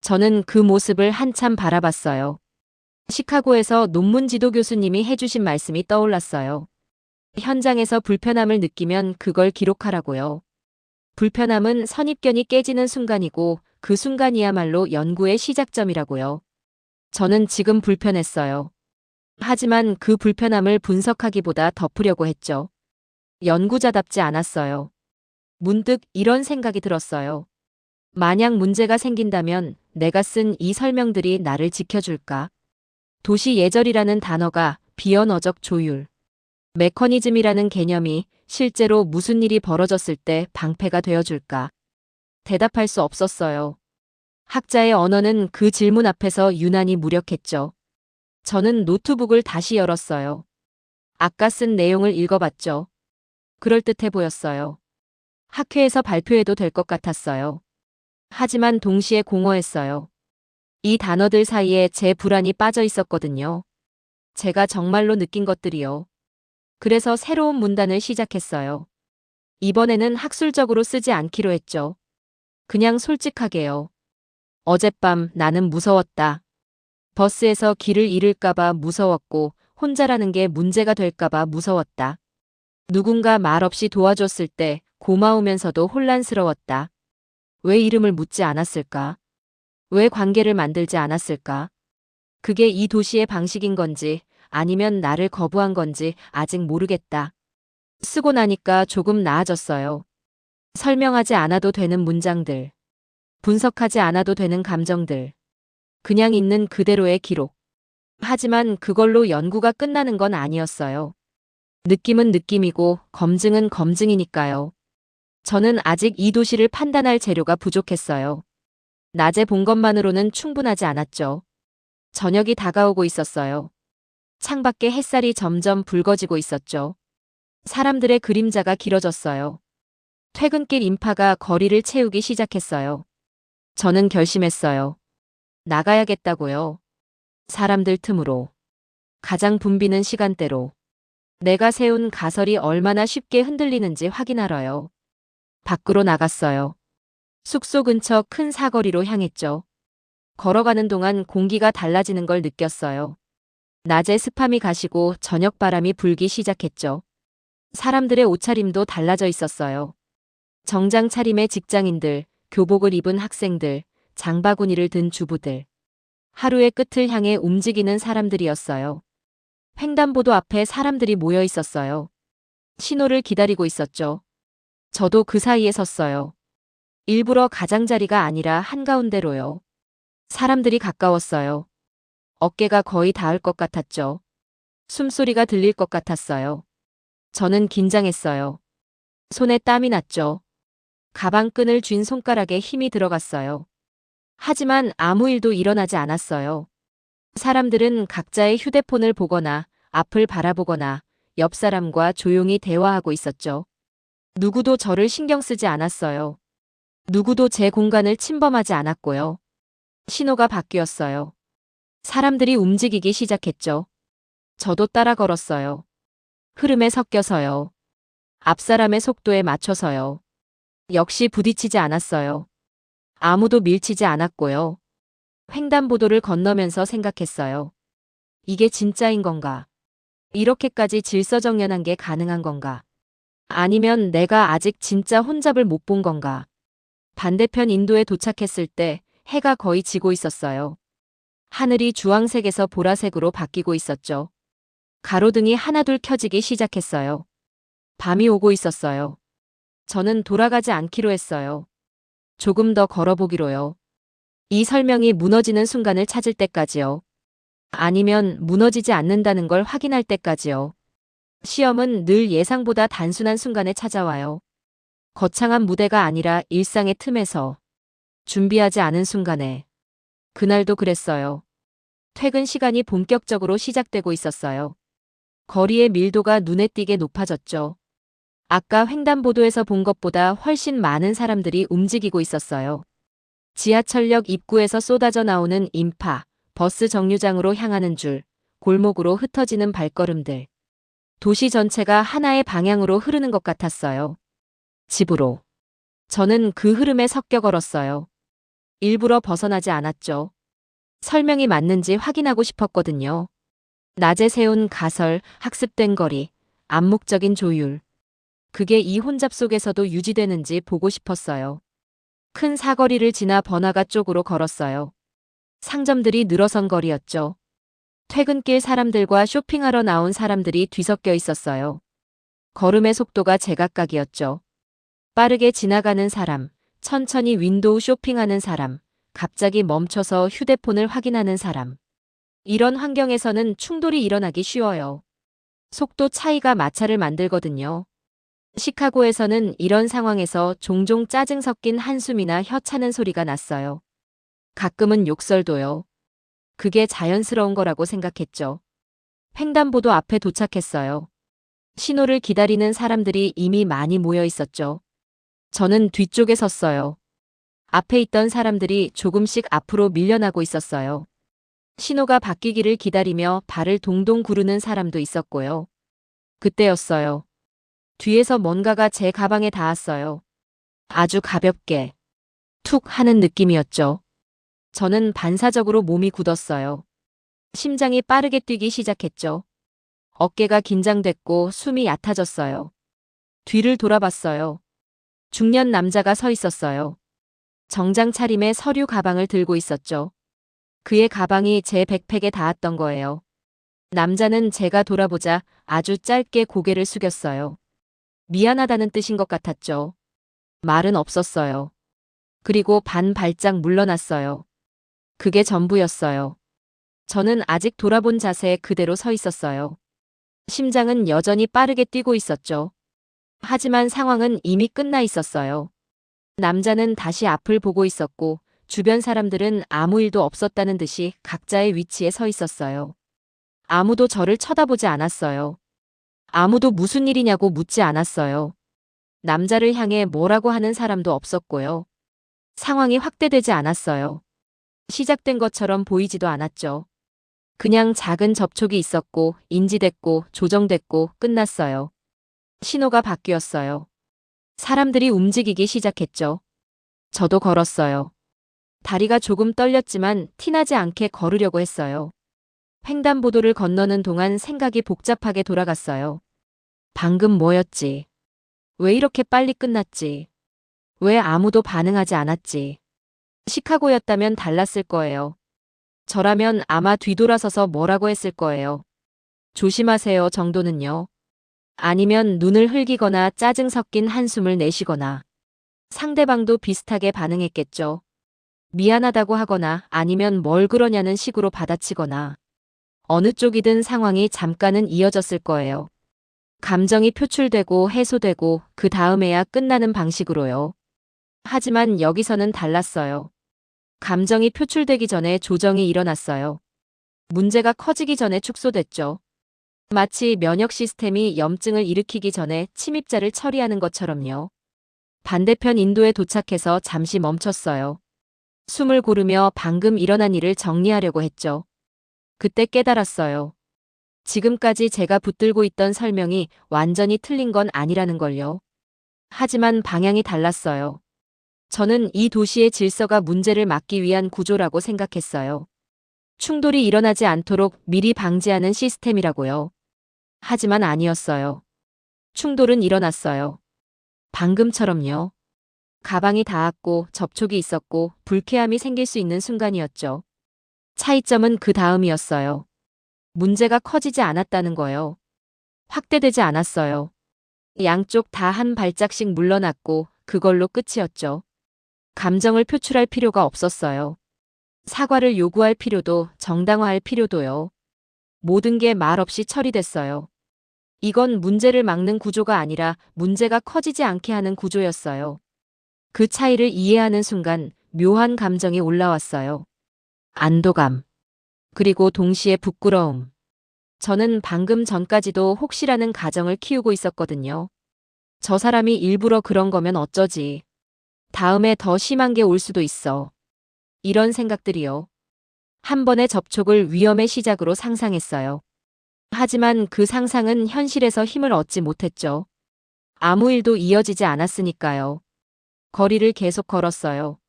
저는 그 모습을 한참 바라봤어요. 시카고에서 논문 지도 교수님이 해주신 말씀이 떠올랐어요. 현장에서 불편함을 느끼면 그걸 기록하라고요. 불편함은 선입견이 깨지는 순간이고 그 순간이야말로 연구의 시작점이라고요. 저는 지금 불편했어요. 하지만 그 불편함을 분석하기보다 덮으려고 했죠. 연구자답지 않았어요. 문득 이런 생각이 들었어요. 만약 문제가 생긴다면 내가 쓴 이 설명들이 나를 지켜줄까? 도시 예절이라는 단어가 비언어적 조율, 메커니즘이라는 개념이 실제로 무슨 일이 벌어졌을 때 방패가 되어줄까? 대답할 수 없었어요. 학자의 언어는 그 질문 앞에서 유난히 무력했죠. 저는 노트북을 다시 열었어요. 아까 쓴 내용을 읽어봤죠. 그럴듯해 보였어요. 학회에서 발표해도 될 것 같았어요. 하지만 동시에 공허했어요. 이 단어들 사이에 제 불안이 빠져 있었거든요. 제가 정말로 느낀 것들이요. 그래서 새로운 문단을 시작했어요. 이번에는 학술적으로 쓰지 않기로 했죠. 그냥 솔직하게요. 어젯밤 나는 무서웠다. 버스에서 길을 잃을까봐 무서웠고 혼자라는 게 문제가 될까봐 무서웠다. 누군가 말없이 도와줬을 때 고마우면서도 혼란스러웠다. 왜 이름을 묻지 않았을까? 왜 관계를 만들지 않았을까? 그게 이 도시의 방식인 건지 아니면 나를 거부한 건지 아직 모르겠다. 쓰고 나니까 조금 나아졌어요. 설명하지 않아도 되는 문장들. 분석하지 않아도 되는 감정들. 그냥 있는 그대로의 기록. 하지만 그걸로 연구가 끝나는 건 아니었어요. 느낌은 느낌이고 검증은 검증이니까요. 저는 아직 이 도시를 판단할 재료가 부족했어요. 낮에 본 것만으로는 충분하지 않았죠. 저녁이 다가오고 있었어요. 창밖에 햇살이 점점 붉어지고 있었죠. 사람들의 그림자가 길어졌어요. 퇴근길 인파가 거리를 채우기 시작했어요. 저는 결심했어요. 나가야겠다고요. 사람들 틈으로. 가장 붐비는 시간대로. 내가 세운 가설이 얼마나 쉽게 흔들리는지 확인하러요. 밖으로 나갔어요. 숙소 근처 큰 사거리로 향했죠. 걸어가는 동안 공기가 달라지는 걸 느꼈어요. 낮에 습함이 가시고 저녁 바람이 불기 시작했죠. 사람들의 옷차림도 달라져 있었어요. 정장 차림의 직장인들, 교복을 입은 학생들, 장바구니를 든 주부들. 하루의 끝을 향해 움직이는 사람들이었어요. 횡단보도 앞에 사람들이 모여 있었어요. 신호를 기다리고 있었죠. 저도 그 사이에 섰어요. 일부러 가장자리가 아니라 한가운데로요. 사람들이 가까웠어요. 어깨가 거의 닿을 것 같았죠. 숨소리가 들릴 것 같았어요. 저는 긴장했어요. 손에 땀이 났죠. 가방 끈을 쥔 손가락에 힘이 들어갔어요. 하지만 아무 일도 일어나지 않았어요. 사람들은 각자의 휴대폰을 보거나 앞을 바라보거나 옆 사람과 조용히 대화하고 있었죠. 누구도 저를 신경 쓰지 않았어요. 누구도 제 공간을 침범하지 않았고요. 신호가 바뀌었어요. 사람들이 움직이기 시작했죠. 저도 따라 걸었어요. 흐름에 섞여서요. 앞사람의 속도에 맞춰서요. 역시 부딪히지 않았어요. 아무도 밀치지 않았고요. 횡단보도를 건너면서 생각했어요. 이게 진짜인 건가? 이렇게까지 질서정연한 게 가능한 건가? 아니면 내가 아직 진짜 혼잡을 못 본 건가? 반대편 인도에 도착했을 때 해가 거의 지고 있었어요. 하늘이 주황색에서 보라색으로 바뀌고 있었죠. 가로등이 하나둘 켜지기 시작했어요. 밤이 오고 있었어요. 저는 돌아가지 않기로 했어요. 조금 더 걸어보기로요. 이 설명이 무너지는 순간을 찾을 때까지요. 아니면 무너지지 않는다는 걸 확인할 때까지요. 시험은 늘 예상보다 단순한 순간에 찾아와요. 거창한 무대가 아니라 일상의 틈에서. 준비하지 않은 순간에. 그날도 그랬어요. 퇴근 시간이 본격적으로 시작되고 있었어요. 거리의 밀도가 눈에 띄게 높아졌죠. 아까 횡단보도에서 본 것보다 훨씬 많은 사람들이 움직이고 있었어요. 지하철역 입구에서 쏟아져 나오는 인파, 버스 정류장으로 향하는 줄, 골목으로 흩어지는 발걸음들. 도시 전체가 하나의 방향으로 흐르는 것 같았어요. 집으로. 저는 그 흐름에 섞여 걸었어요. 일부러 벗어나지 않았죠. 설명이 맞는지 확인하고 싶었거든요. 낮에 세운 가설, 학습된 거리, 암묵적인 조율. 그게 이 혼잡 속에서도 유지되는지 보고 싶었어요. 큰 사거리를 지나 번화가 쪽으로 걸었어요. 상점들이 늘어선 거리였죠. 퇴근길 사람들과 쇼핑하러 나온 사람들이 뒤섞여 있었어요. 걸음의 속도가 제각각이었죠. 빠르게 지나가는 사람, 천천히 윈도우 쇼핑하는 사람, 갑자기 멈춰서 휴대폰을 확인하는 사람. 이런 환경에서는 충돌이 일어나기 쉬워요. 속도 차이가 마찰을 만들거든요. 시카고에서는 이런 상황에서 종종 짜증 섞인 한숨이나 혀 차는 소리가 났어요. 가끔은 욕설도요. 그게 자연스러운 거라고 생각했죠. 횡단보도 앞에 도착했어요. 신호를 기다리는 사람들이 이미 많이 모여 있었죠. 저는 뒤쪽에 섰어요. 앞에 있던 사람들이 조금씩 앞으로 밀려나고 있었어요. 신호가 바뀌기를 기다리며 발을 동동 구르는 사람도 있었고요. 그때였어요. 뒤에서 뭔가가 제 가방에 닿았어요. 아주 가볍게 툭 하는 느낌이었죠. 저는 반사적으로 몸이 굳었어요. 심장이 빠르게 뛰기 시작했죠. 어깨가 긴장됐고 숨이 얕아졌어요. 뒤를 돌아봤어요. 중년 남자가 서 있었어요. 정장 차림에 서류 가방을 들고 있었죠. 그의 가방이 제 백팩에 닿았던 거예요. 남자는 제가 돌아보자 아주 짧게 고개를 숙였어요. 미안하다는 뜻인 것 같았죠. 말은 없었어요. 그리고 발짝 물러났어요. 그게 전부였어요. 저는 아직 돌아본 자세에 그대로 서 있었어요. 심장은 여전히 빠르게 뛰고 있었죠. 하지만 상황은 이미 끝나 있었어요. 남자는 다시 앞을 보고 있었고 주변 사람들은 아무 일도 없었다는 듯이 각자의 위치에 서 있었어요. 아무도 저를 쳐다보지 않았어요. 아무도 무슨 일이냐고 묻지 않았어요. 남자를 향해 뭐라고 하는 사람도 없었고요. 상황이 확대되지 않았어요. 시작된 것처럼 보이지도 않았죠. 그냥 작은 접촉이 있었고 인지됐고 조정됐고 끝났어요. 신호가 바뀌었어요. 사람들이 움직이기 시작했죠. 저도 걸었어요. 다리가 조금 떨렸지만 티나지 않게 걸으려고 했어요. 횡단보도를 건너는 동안 생각이 복잡하게 돌아갔어요. 방금 뭐였지? 왜 이렇게 빨리 끝났지? 왜 아무도 반응하지 않았지? 시카고였다면 달랐을 거예요. 저라면 아마 뒤돌아서서 뭐라고 했을 거예요. 조심하세요 정도는요. 아니면 눈을 흘기거나 짜증 섞인 한숨을 내쉬거나. 상대방도 비슷하게 반응했겠죠. 미안하다고 하거나 아니면 뭘 그러냐는 식으로 받아치거나. 어느 쪽이든 상황이 잠깐은 이어졌을 거예요. 감정이 표출되고 해소되고 그 다음에야 끝나는 방식으로요. 하지만 여기서는 달랐어요. 감정이 표출되기 전에 조정이 일어났어요. 문제가 커지기 전에 축소됐죠. 마치 면역 시스템이 염증을 일으키기 전에 침입자를 처리하는 것처럼요. 반대편 인도에 도착해서 잠시 멈췄어요. 숨을 고르며 방금 일어난 일을 정리하려고 했죠. 그때 깨달았어요. 지금까지 제가 붙들고 있던 설명이 완전히 틀린 건 아니라는 걸요. 하지만 방향이 달랐어요. 저는 이 도시의 질서가 문제를 막기 위한 구조라고 생각했어요. 충돌이 일어나지 않도록 미리 방지하는 시스템이라고요. 하지만 아니었어요. 충돌은 일어났어요. 방금처럼요. 가방이 닿았고 접촉이 있었고 불쾌함이 생길 수 있는 순간이었죠. 차이점은 그 다음이었어요. 문제가 커지지 않았다는 거요. 확대되지 않았어요. 양쪽 다 한 발짝씩 물러났고 그걸로 끝이었죠. 감정을 표출할 필요가 없었어요. 사과를 요구할 필요도 정당화할 필요도요. 모든 게 말없이 처리됐어요. 이건 문제를 막는 구조가 아니라 문제가 커지지 않게 하는 구조였어요. 그 차이를 이해하는 순간 묘한 감정이 올라왔어요. 안도감. 그리고 동시에 부끄러움. 저는 방금 전까지도 혹시라는 가정을 키우고 있었거든요. 저 사람이 일부러 그런 거면 어쩌지. 다음에 더 심한 게 올 수도 있어. 이런 생각들이요. 한 번의 접촉을 위험의 시작으로 상상했어요. 하지만 그 상상은 현실에서 힘을 얻지 못했죠. 아무 일도 이어지지 않았으니까요. 거리를 계속 걸었어요.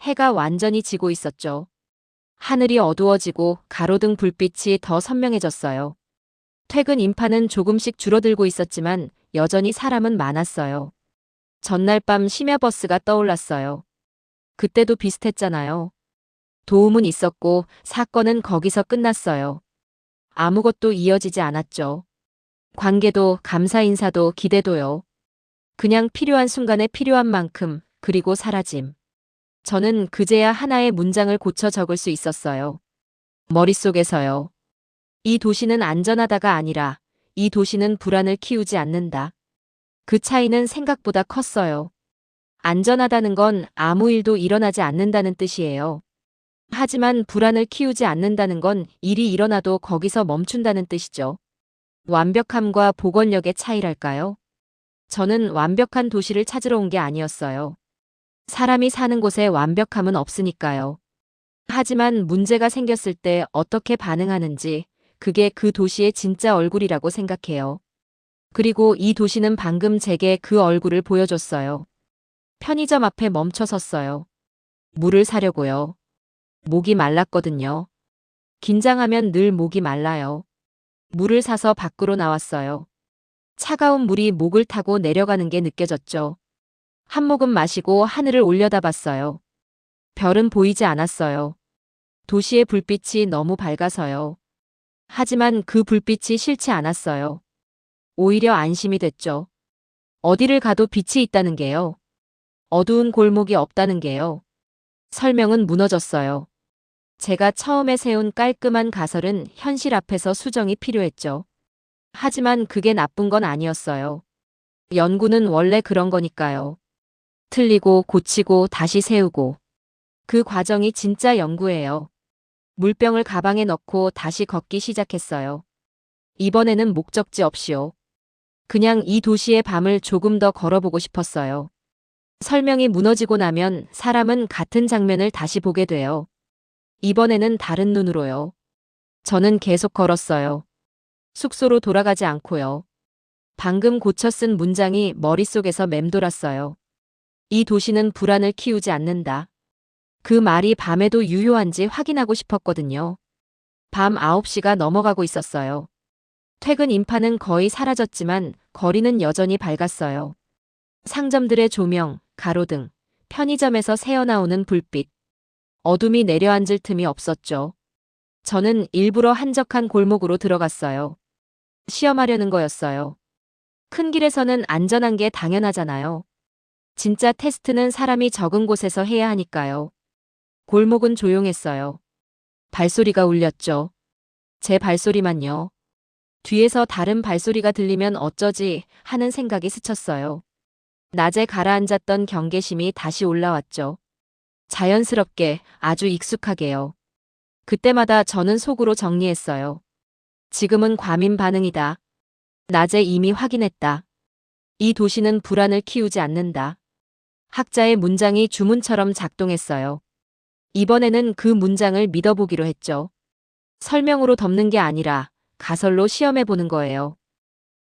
해가 완전히 지고 있었죠. 하늘이 어두워지고 가로등 불빛이 더 선명해졌어요. 퇴근 인파는 조금씩 줄어들고 있었지만 여전히 사람은 많았어요. 전날 밤 심야버스가 떠올랐어요. 그때도 비슷했잖아요. 도움은 있었고 사건은 거기서 끝났어요. 아무것도 이어지지 않았죠. 관계도 감사 인사도 기대도요. 그냥 필요한 순간에 필요한 만큼 그리고 사라짐. 저는 그제야 하나의 문장을 고쳐 적을 수 있었어요. 머릿속에서요. 이 도시는 안전하다가 아니라 이 도시는 불안을 키우지 않는다. 그 차이는 생각보다 컸어요. 안전하다는 건 아무 일도 일어나지 않는다는 뜻이에요. 하지만 불안을 키우지 않는다는 건 일이 일어나도 거기서 멈춘다는 뜻이죠. 완벽함과 보건력의 차이랄까요? 저는 완벽한 도시를 찾으러 온 게 아니었어요. 사람이 사는 곳에 완벽함은 없으니까요. 하지만 문제가 생겼을 때 어떻게 반응하는지, 그게 그 도시의 진짜 얼굴이라고 생각해요. 그리고 이 도시는 방금 제게 그 얼굴을 보여줬어요. 편의점 앞에 멈춰 섰어요. 물을 사려고요. 목이 말랐거든요. 긴장하면 늘 목이 말라요. 물을 사서 밖으로 나왔어요. 차가운 물이 목을 타고 내려가는 게 느껴졌죠. 한 모금 마시고 하늘을 올려다봤어요. 별은 보이지 않았어요. 도시의 불빛이 너무 밝아서요. 하지만 그 불빛이 싫지 않았어요. 오히려 안심이 됐죠. 어디를 가도 빛이 있다는 게요. 어두운 골목이 없다는 게요. 설명은 무너졌어요. 제가 처음에 세운 깔끔한 가설은 현실 앞에서 수정이 필요했죠. 하지만 그게 나쁜 건 아니었어요. 연구는 원래 그런 거니까요. 틀리고 고치고 다시 세우고. 그 과정이 진짜 연구예요. 물병을 가방에 넣고 다시 걷기 시작했어요. 이번에는 목적지 없이요. 그냥 이 도시의 밤을 조금 더 걸어보고 싶었어요. 설명이 무너지고 나면 사람은 같은 장면을 다시 보게 돼요. 이번에는 다른 눈으로요. 저는 계속 걸었어요. 숙소로 돌아가지 않고요. 방금 고쳐 쓴 문장이 머릿속에서 맴돌았어요. 이 도시는 불안을 키우지 않는다. 그 말이 밤에도 유효한지 확인하고 싶었거든요. 밤 9시가 넘어가고 있었어요. 퇴근 인파는 거의 사라졌지만 거리는 여전히 밝았어요. 상점들의 조명, 가로등, 편의점에서 새어나오는 불빛. 어둠이 내려앉을 틈이 없었죠. 저는 일부러 한적한 골목으로 들어갔어요. 시험하려는 거였어요. 큰 길에서는 안전한 게 당연하잖아요. 진짜 테스트는 사람이 적은 곳에서 해야 하니까요. 골목은 조용했어요. 발소리가 울렸죠. 제 발소리만요. 뒤에서 다른 발소리가 들리면 어쩌지 하는 생각이 스쳤어요. 낮에 가라앉았던 경계심이 다시 올라왔죠. 자연스럽게, 아주 익숙하게요. 그때마다 저는 속으로 정리했어요. 지금은 과민 반응이다. 낮에 이미 확인했다. 이 도시는 불안을 키우지 않는다. 학자의 문장이 주문처럼 작동했어요. 이번에는 그 문장을 믿어보기로 했죠. 설명으로 덮는 게 아니라 가설로 시험해보는 거예요.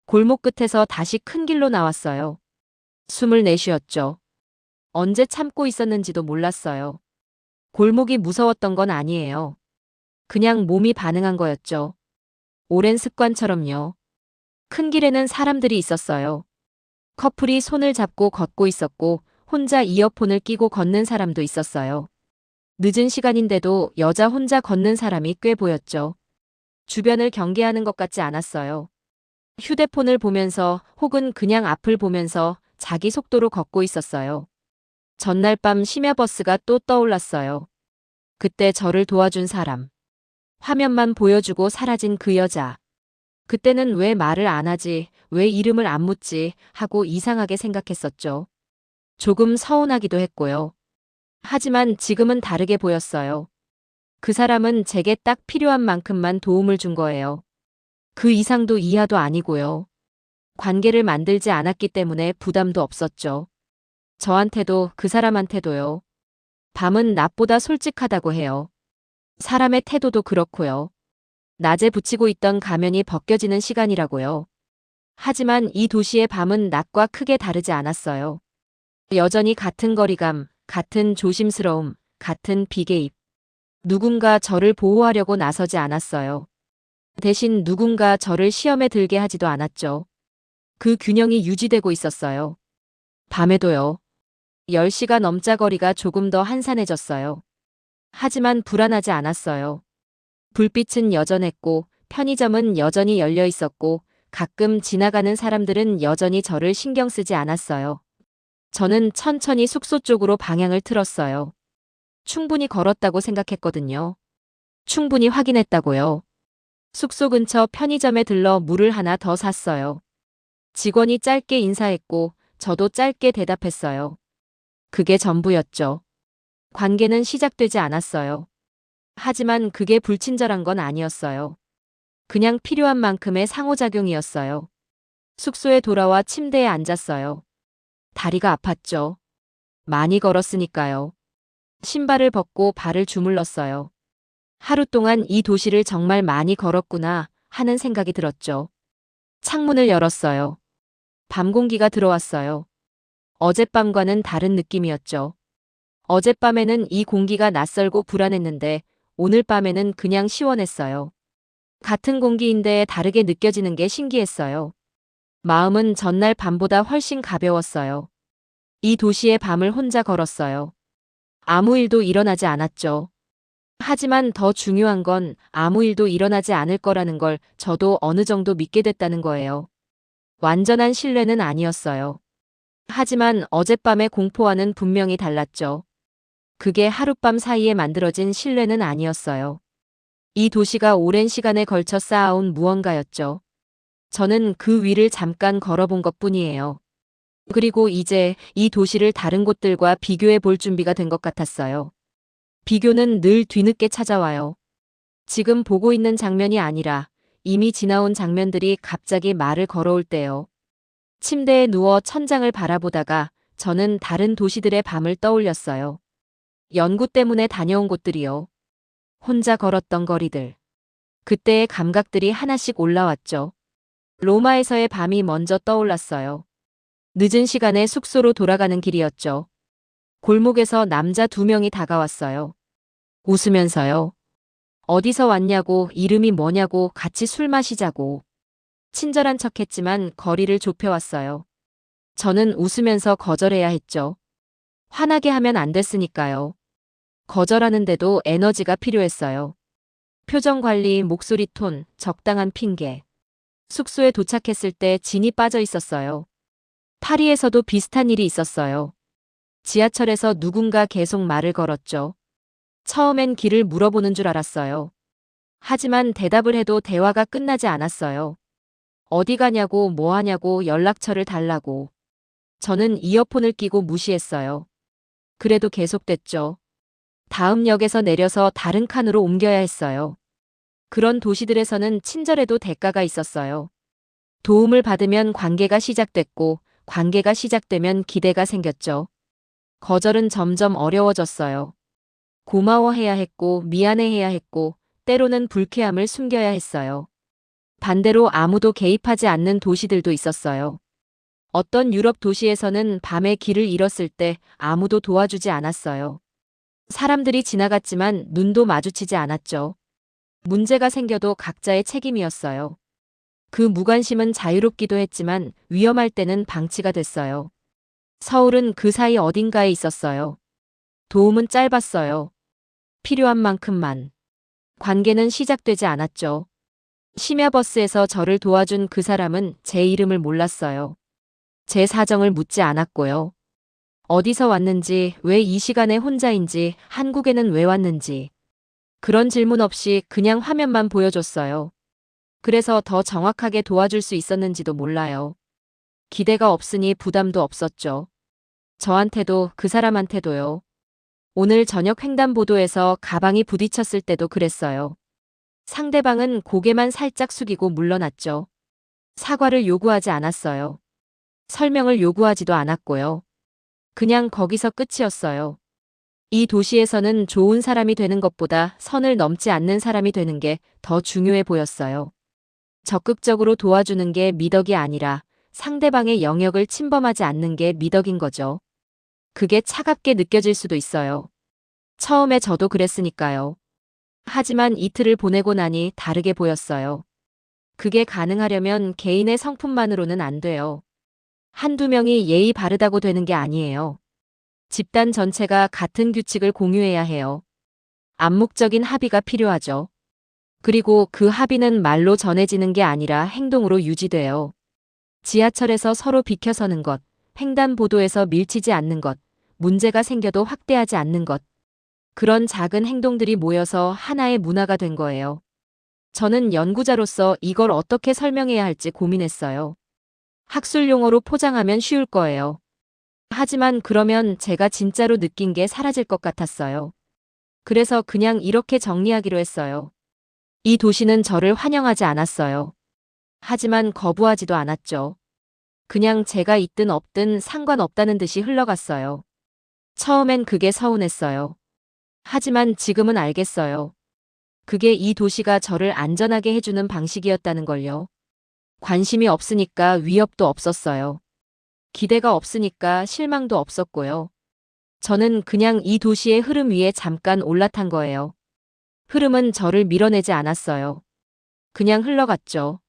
골목 끝에서 다시 큰 길로 나왔어요. 숨을 내쉬었죠. 언제 참고 있었는지도 몰랐어요. 골목이 무서웠던 건 아니에요. 그냥 몸이 반응한 거였죠. 오랜 습관처럼요. 큰 길에는 사람들이 있었어요. 커플이 손을 잡고 걷고 있었고 혼자 이어폰을 끼고 걷는 사람도 있었어요. 늦은 시간인데도 여자 혼자 걷는 사람이 꽤 보였죠. 주변을 경계하는 것 같지 않았어요. 휴대폰을 보면서 혹은 그냥 앞을 보면서 자기 속도로 걷고 있었어요. 전날 밤 심야버스가 또 떠올랐어요. 그때 저를 도와준 사람. 화면만 보여주고 사라진 그 여자. 그때는 왜 말을 안 하지, 왜 이름을 안 묻지 하고 이상하게 생각했었죠. 조금 서운하기도 했고요. 하지만 지금은 다르게 보였어요. 그 사람은 제게 딱 필요한 만큼만 도움을 준 거예요. 그 이상도 이하도 아니고요. 관계를 만들지 않았기 때문에 부담도 없었죠. 저한테도 그 사람한테도요. 밤은 낮보다 솔직하다고 해요. 사람의 태도도 그렇고요. 낮에 붙이고 있던 가면이 벗겨지는 시간이라고요. 하지만 이 도시의 밤은 낮과 크게 다르지 않았어요. 여전히 같은 거리감, 같은 조심스러움, 같은 비개입. 누군가 저를 보호하려고 나서지 않았어요. 대신 누군가 저를 시험에 들게 하지도 않았죠. 그 균형이 유지되고 있었어요. 밤에도요. 10시가 넘자 거리가 조금 더 한산해졌어요. 하지만 불안하지 않았어요. 불빛은 여전했고 편의점은 여전히 열려 있었고 가끔 지나가는 사람들은 여전히 저를 신경 쓰지 않았어요. 저는 천천히 숙소 쪽으로 방향을 틀었어요. 충분히 걸었다고 생각했거든요. 충분히 확인했다고요. 숙소 근처 편의점에 들러 물을 하나 더 샀어요. 직원이 짧게 인사했고 저도 짧게 대답했어요. 그게 전부였죠. 관계는 시작되지 않았어요. 하지만 그게 불친절한 건 아니었어요. 그냥 필요한 만큼의 상호작용이었어요. 숙소에 돌아와 침대에 앉았어요. 다리가 아팠죠. 많이 걸었으니까요. 신발을 벗고 발을 주물렀어요. 하루 동안 이 도시를 정말 많이 걸었구나 하는 생각이 들었죠. 창문을 열었어요. 밤 공기가 들어왔어요. 어젯밤과는 다른 느낌이었죠. 어젯밤에는 이 공기가 낯설고 불안했는데 오늘 밤에는 그냥 시원했어요. 같은 공기인데 다르게 느껴지는 게 신기했어요. 마음은 전날 밤보다 훨씬 가벼웠어요. 이 도시의 밤을 혼자 걸었어요. 아무 일도 일어나지 않았죠. 하지만 더 중요한 건 아무 일도 일어나지 않을 거라는 걸 저도 어느 정도 믿게 됐다는 거예요. 완전한 신뢰는 아니었어요. 하지만 어젯밤의 공포와는 분명히 달랐죠. 그게 하룻밤 사이에 만들어진 신뢰는 아니었어요. 이 도시가 오랜 시간에 걸쳐 쌓아온 무언가였죠. 저는 그 위를 잠깐 걸어본 것뿐이에요. 그리고 이제 이 도시를 다른 곳들과 비교해 볼 준비가 된 것 같았어요. 비교는 늘 뒤늦게 찾아와요. 지금 보고 있는 장면이 아니라 이미 지나온 장면들이 갑자기 말을 걸어올 때요. 침대에 누워 천장을 바라보다가 저는 다른 도시들의 밤을 떠올렸어요. 연구 때문에 다녀온 곳들이요. 혼자 걸었던 거리들. 그때의 감각들이 하나씩 올라왔죠. 로마에서의 밤이 먼저 떠올랐어요. 늦은 시간에 숙소로 돌아가는 길이었죠. 골목에서 남자 2명이 다가왔어요. 웃으면서요. 어디서 왔냐고, 이름이 뭐냐고, 같이 술 마시자고. 친절한 척했지만 거리를 좁혀왔어요. 저는 웃으면서 거절해야 했죠. 화나게 하면 안 됐으니까요. 거절하는데도 에너지가 필요했어요. 표정 관리, 목소리 톤, 적당한 핑계. 숙소에 도착했을 때 진이 빠져 있었어요. 파리에서도 비슷한 일이 있었어요. 지하철에서 누군가 계속 말을 걸었죠. 처음엔 길을 물어보는 줄 알았어요. 하지만 대답을 해도 대화가 끝나지 않았어요. 어디 가냐고, 뭐 하냐고, 연락처를 달라고. 저는 이어폰을 끼고 무시했어요. 그래도 계속됐죠. 다음 역에서 내려서 다른 칸으로 옮겨야 했어요. 그런 도시들에서는 친절해도 대가가 있었어요. 도움을 받으면 관계가 시작됐고, 관계가 시작되면 기대가 생겼죠. 거절은 점점 어려워졌어요. 고마워해야 했고, 미안해해야 했고, 때로는 불쾌함을 숨겨야 했어요. 반대로 아무도 개입하지 않는 도시들도 있었어요. 어떤 유럽 도시에서는 밤에 길을 잃었을 때 아무도 도와주지 않았어요. 사람들이 지나갔지만 눈도 마주치지 않았죠. 문제가 생겨도 각자의 책임이었어요. 그 무관심은 자유롭기도 했지만 위험할 때는 방치가 됐어요. 서울은 그 사이 어딘가에 있었어요. 도움은 짧았어요. 필요한 만큼만. 관계는 시작되지 않았죠. 심야버스에서 저를 도와준 그 사람은 제 이름을 몰랐어요. 제 사정을 묻지 않았고요. 어디서 왔는지, 왜 이 시간에 혼자인지, 한국에는 왜 왔는지. 그런 질문 없이 그냥 화면만 보여줬어요. 그래서 더 정확하게 도와줄 수 있었는지도 몰라요. 기대가 없으니 부담도 없었죠. 저한테도 그 사람한테도요. 오늘 저녁 횡단보도에서 가방이 부딪혔을 때도 그랬어요. 상대방은 고개만 살짝 숙이고 물러났죠. 사과를 요구하지 않았어요. 설명을 요구하지도 않았고요. 그냥 거기서 끝이었어요. 이 도시에서는 좋은 사람이 되는 것보다 선을 넘지 않는 사람이 되는 게 더 중요해 보였어요. 적극적으로 도와주는 게 미덕이 아니라 상대방의 영역을 침범하지 않는 게 미덕인 거죠. 그게 차갑게 느껴질 수도 있어요. 처음에 저도 그랬으니까요. 하지만 이틀을 보내고 나니 다르게 보였어요. 그게 가능하려면 개인의 성품만으로는 안 돼요. 한두 명이 예의 바르다고 되는 게 아니에요. 집단 전체가 같은 규칙을 공유해야 해요. 암묵적인 합의가 필요하죠. 그리고 그 합의는 말로 전해지는 게 아니라 행동으로 유지돼요. 지하철에서 서로 비켜서는 것, 횡단보도에서 밀치지 않는 것, 문제가 생겨도 확대하지 않는 것. 그런 작은 행동들이 모여서 하나의 문화가 된 거예요. 저는 연구자로서 이걸 어떻게 설명해야 할지 고민했어요. 학술 용어로 포장하면 쉬울 거예요. 하지만 그러면 제가 진짜로 느낀 게 사라질 것 같았어요. 그래서 그냥 이렇게 정리하기로 했어요. 이 도시는 저를 환영하지 않았어요. 하지만 거부하지도 않았죠. 그냥 제가 있든 없든 상관없다는 듯이 흘러갔어요. 처음엔 그게 서운했어요. 하지만 지금은 알겠어요. 그게 이 도시가 저를 안전하게 해주는 방식이었다는 걸요. 관심이 없으니까 위협도 없었어요. 기대가 없으니까 실망도 없었고요. 저는 그냥 이 도시의 흐름 위에 잠깐 올라탄 거예요. 흐름은 저를 밀어내지 않았어요. 그냥 흘러갔죠.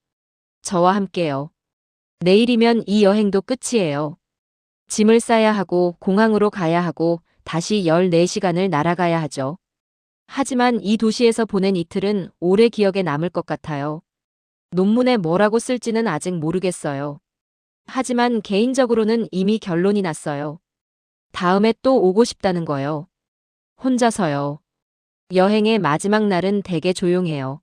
저와 함께요. 내일이면 이 여행도 끝이에요. 짐을 싸야 하고 공항으로 가야 하고 다시 14시간을 날아가야 하죠. 하지만 이 도시에서 보낸 이틀은 오래 기억에 남을 것 같아요. 논문에 뭐라고 쓸지는 아직 모르겠어요. 하지만 개인적으로는 이미 결론이 났어요. 다음에 또 오고 싶다는 거요. 혼자서요. 여행의 마지막 날은 되게 조용해요.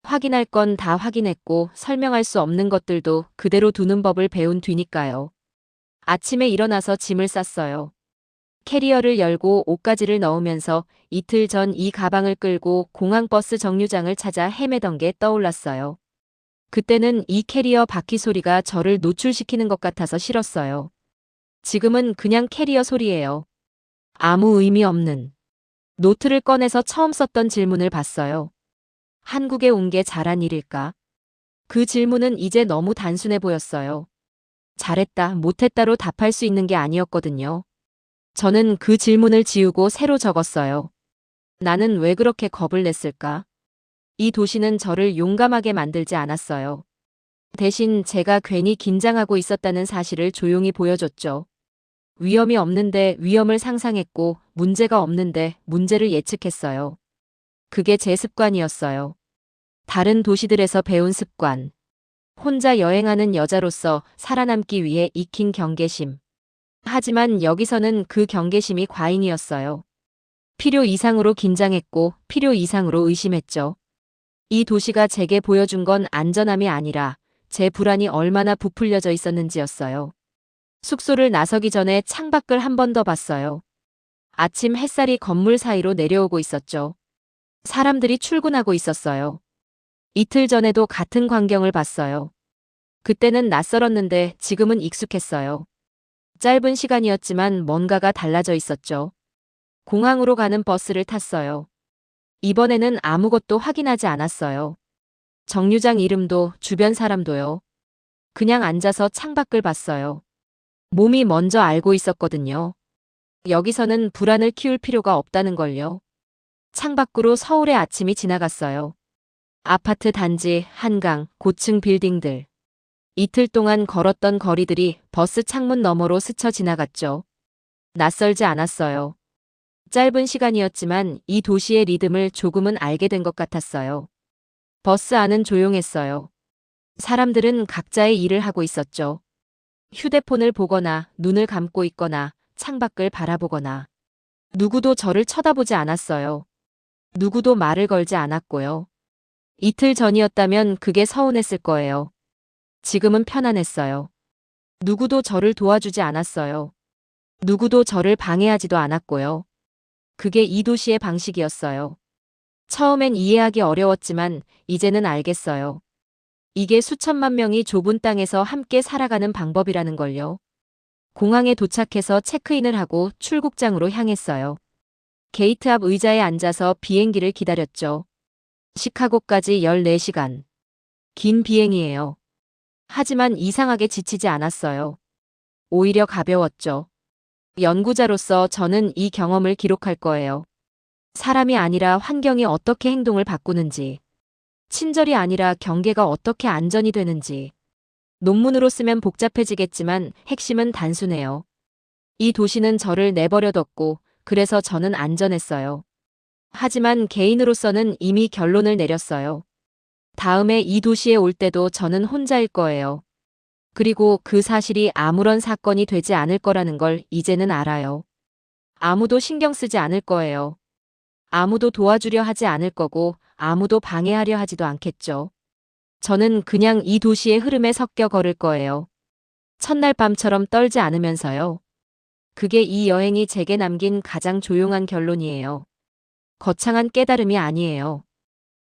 확인할 건 다 확인했고 설명할 수 없는 것들도 그대로 두는 법을 배운 뒤니까요. 아침에 일어나서 짐을 쌌어요. 캐리어를 열고 옷가지를 넣으면서 이틀 전 이 가방을 끌고 공항버스 정류장을 찾아 헤매던 게 떠올랐어요. 그때는 이 캐리어 바퀴 소리가 저를 노출시키는 것 같아서 싫었어요. 지금은 그냥 캐리어 소리예요. 아무 의미 없는. 노트를 꺼내서 처음 썼던 질문을 봤어요. 한국에 온 게 잘한 일일까? 그 질문은 이제 너무 단순해 보였어요. 잘했다, 못했다로 답할 수 있는 게 아니었거든요. 저는 그 질문을 지우고 새로 적었어요. 나는 왜 그렇게 겁을 냈을까? 이 도시는 저를 용감하게 만들지 않았어요. 대신 제가 괜히 긴장하고 있었다는 사실을 조용히 보여줬죠. 위험이 없는데 위험을 상상했고 문제가 없는데 문제를 예측했어요. 그게 제 습관이었어요. 다른 도시들에서 배운 습관. 혼자 여행하는 여자로서 살아남기 위해 익힌 경계심. 하지만 여기서는 그 경계심이 과잉이었어요. 필요 이상으로 긴장했고 필요 이상으로 의심했죠. 이 도시가 제게 보여준 건 안전함이 아니라 제 불안이 얼마나 부풀려져 있었는지였어요. 숙소를 나서기 전에 창밖을 한 번 더 봤어요. 아침 햇살이 건물 사이로 내려오고 있었죠. 사람들이 출근하고 있었어요. 이틀 전에도 같은 광경을 봤어요. 그때는 낯설었는데 지금은 익숙했어요. 짧은 시간이었지만 뭔가가 달라져 있었죠. 공항으로 가는 버스를 탔어요. 이번에는 아무것도 확인하지 않았어요. 정류장 이름도 주변 사람도요. 그냥 앉아서 창밖을 봤어요. 몸이 먼저 알고 있었거든요. 여기서는 불안을 키울 필요가 없다는 걸요. 창밖으로 서울의 아침이 지나갔어요. 아파트 단지, 한강, 고층 빌딩들. 이틀 동안 걸었던 거리들이 버스 창문 너머로 스쳐 지나갔죠. 낯설지 않았어요. 짧은 시간이었지만 이 도시의 리듬을 조금은 알게 된 것 같았어요. 버스 안은 조용했어요. 사람들은 각자의 일을 하고 있었죠. 휴대폰을 보거나 눈을 감고 있거나 창밖을 바라보거나. 누구도 저를 쳐다보지 않았어요. 누구도 말을 걸지 않았고요. 이틀 전이었다면 그게 서운했을 거예요. 지금은 편안했어요. 누구도 저를 도와주지 않았어요. 누구도 저를 방해하지도 않았고요. 그게 이 도시의 방식이었어요. 처음엔 이해하기 어려웠지만 이제는 알겠어요. 이게 수천만 명이 좁은 땅에서 함께 살아가는 방법이라는 걸요. 공항에 도착해서 체크인을 하고 출국장으로 향했어요. 게이트 앞 의자에 앉아서 비행기를 기다렸죠. 시카고까지 14시간. 긴 비행이에요. 하지만 이상하게 지치지 않았어요. 오히려 가벼웠죠. 연구자로서 저는 이 경험을 기록할 거예요. 사람이 아니라 환경이 어떻게 행동을 바꾸는지. 친절이 아니라 경계가 어떻게 안전이 되는지. 논문으로 쓰면 복잡해지겠지만 핵심은 단순해요. 이 도시는 저를 내버려뒀고 그래서 저는 안전했어요. 하지만 개인으로서는 이미 결론을 내렸어요. 다음에 이 도시에 올 때도 저는 혼자일 거예요. 그리고 그 사실이 아무런 사건이 되지 않을 거라는 걸 이제는 알아요. 아무도 신경 쓰지 않을 거예요. 아무도 도와주려 하지 않을 거고 아무도 방해하려 하지도 않겠죠. 저는 그냥 이 도시의 흐름에 섞여 걸을 거예요. 첫날 밤처럼 떨지 않으면서요. 그게 이 여행이 제게 남긴 가장 조용한 결론이에요. 거창한 깨달음이 아니에요.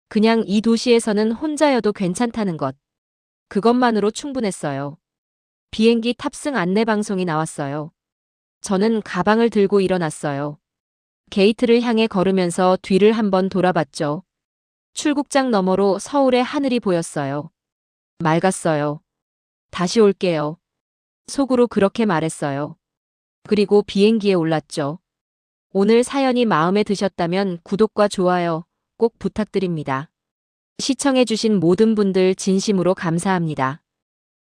그냥 이 도시에서는 혼자여도 괜찮다는 것. 그것만으로 충분했어요. 비행기 탑승 안내 방송이 나왔어요. 저는 가방을 들고 일어났어요. 게이트를 향해 걸으면서 뒤를 한번 돌아봤죠. 출국장 너머로 서울의 하늘이 보였어요. 맑았어요. 다시 올게요. 속으로 그렇게 말했어요. 그리고 비행기에 올랐죠. 오늘 사연이 마음에 드셨다면 구독과 좋아요 꼭 부탁드립니다. 시청해주신 모든 분들 진심으로 감사합니다.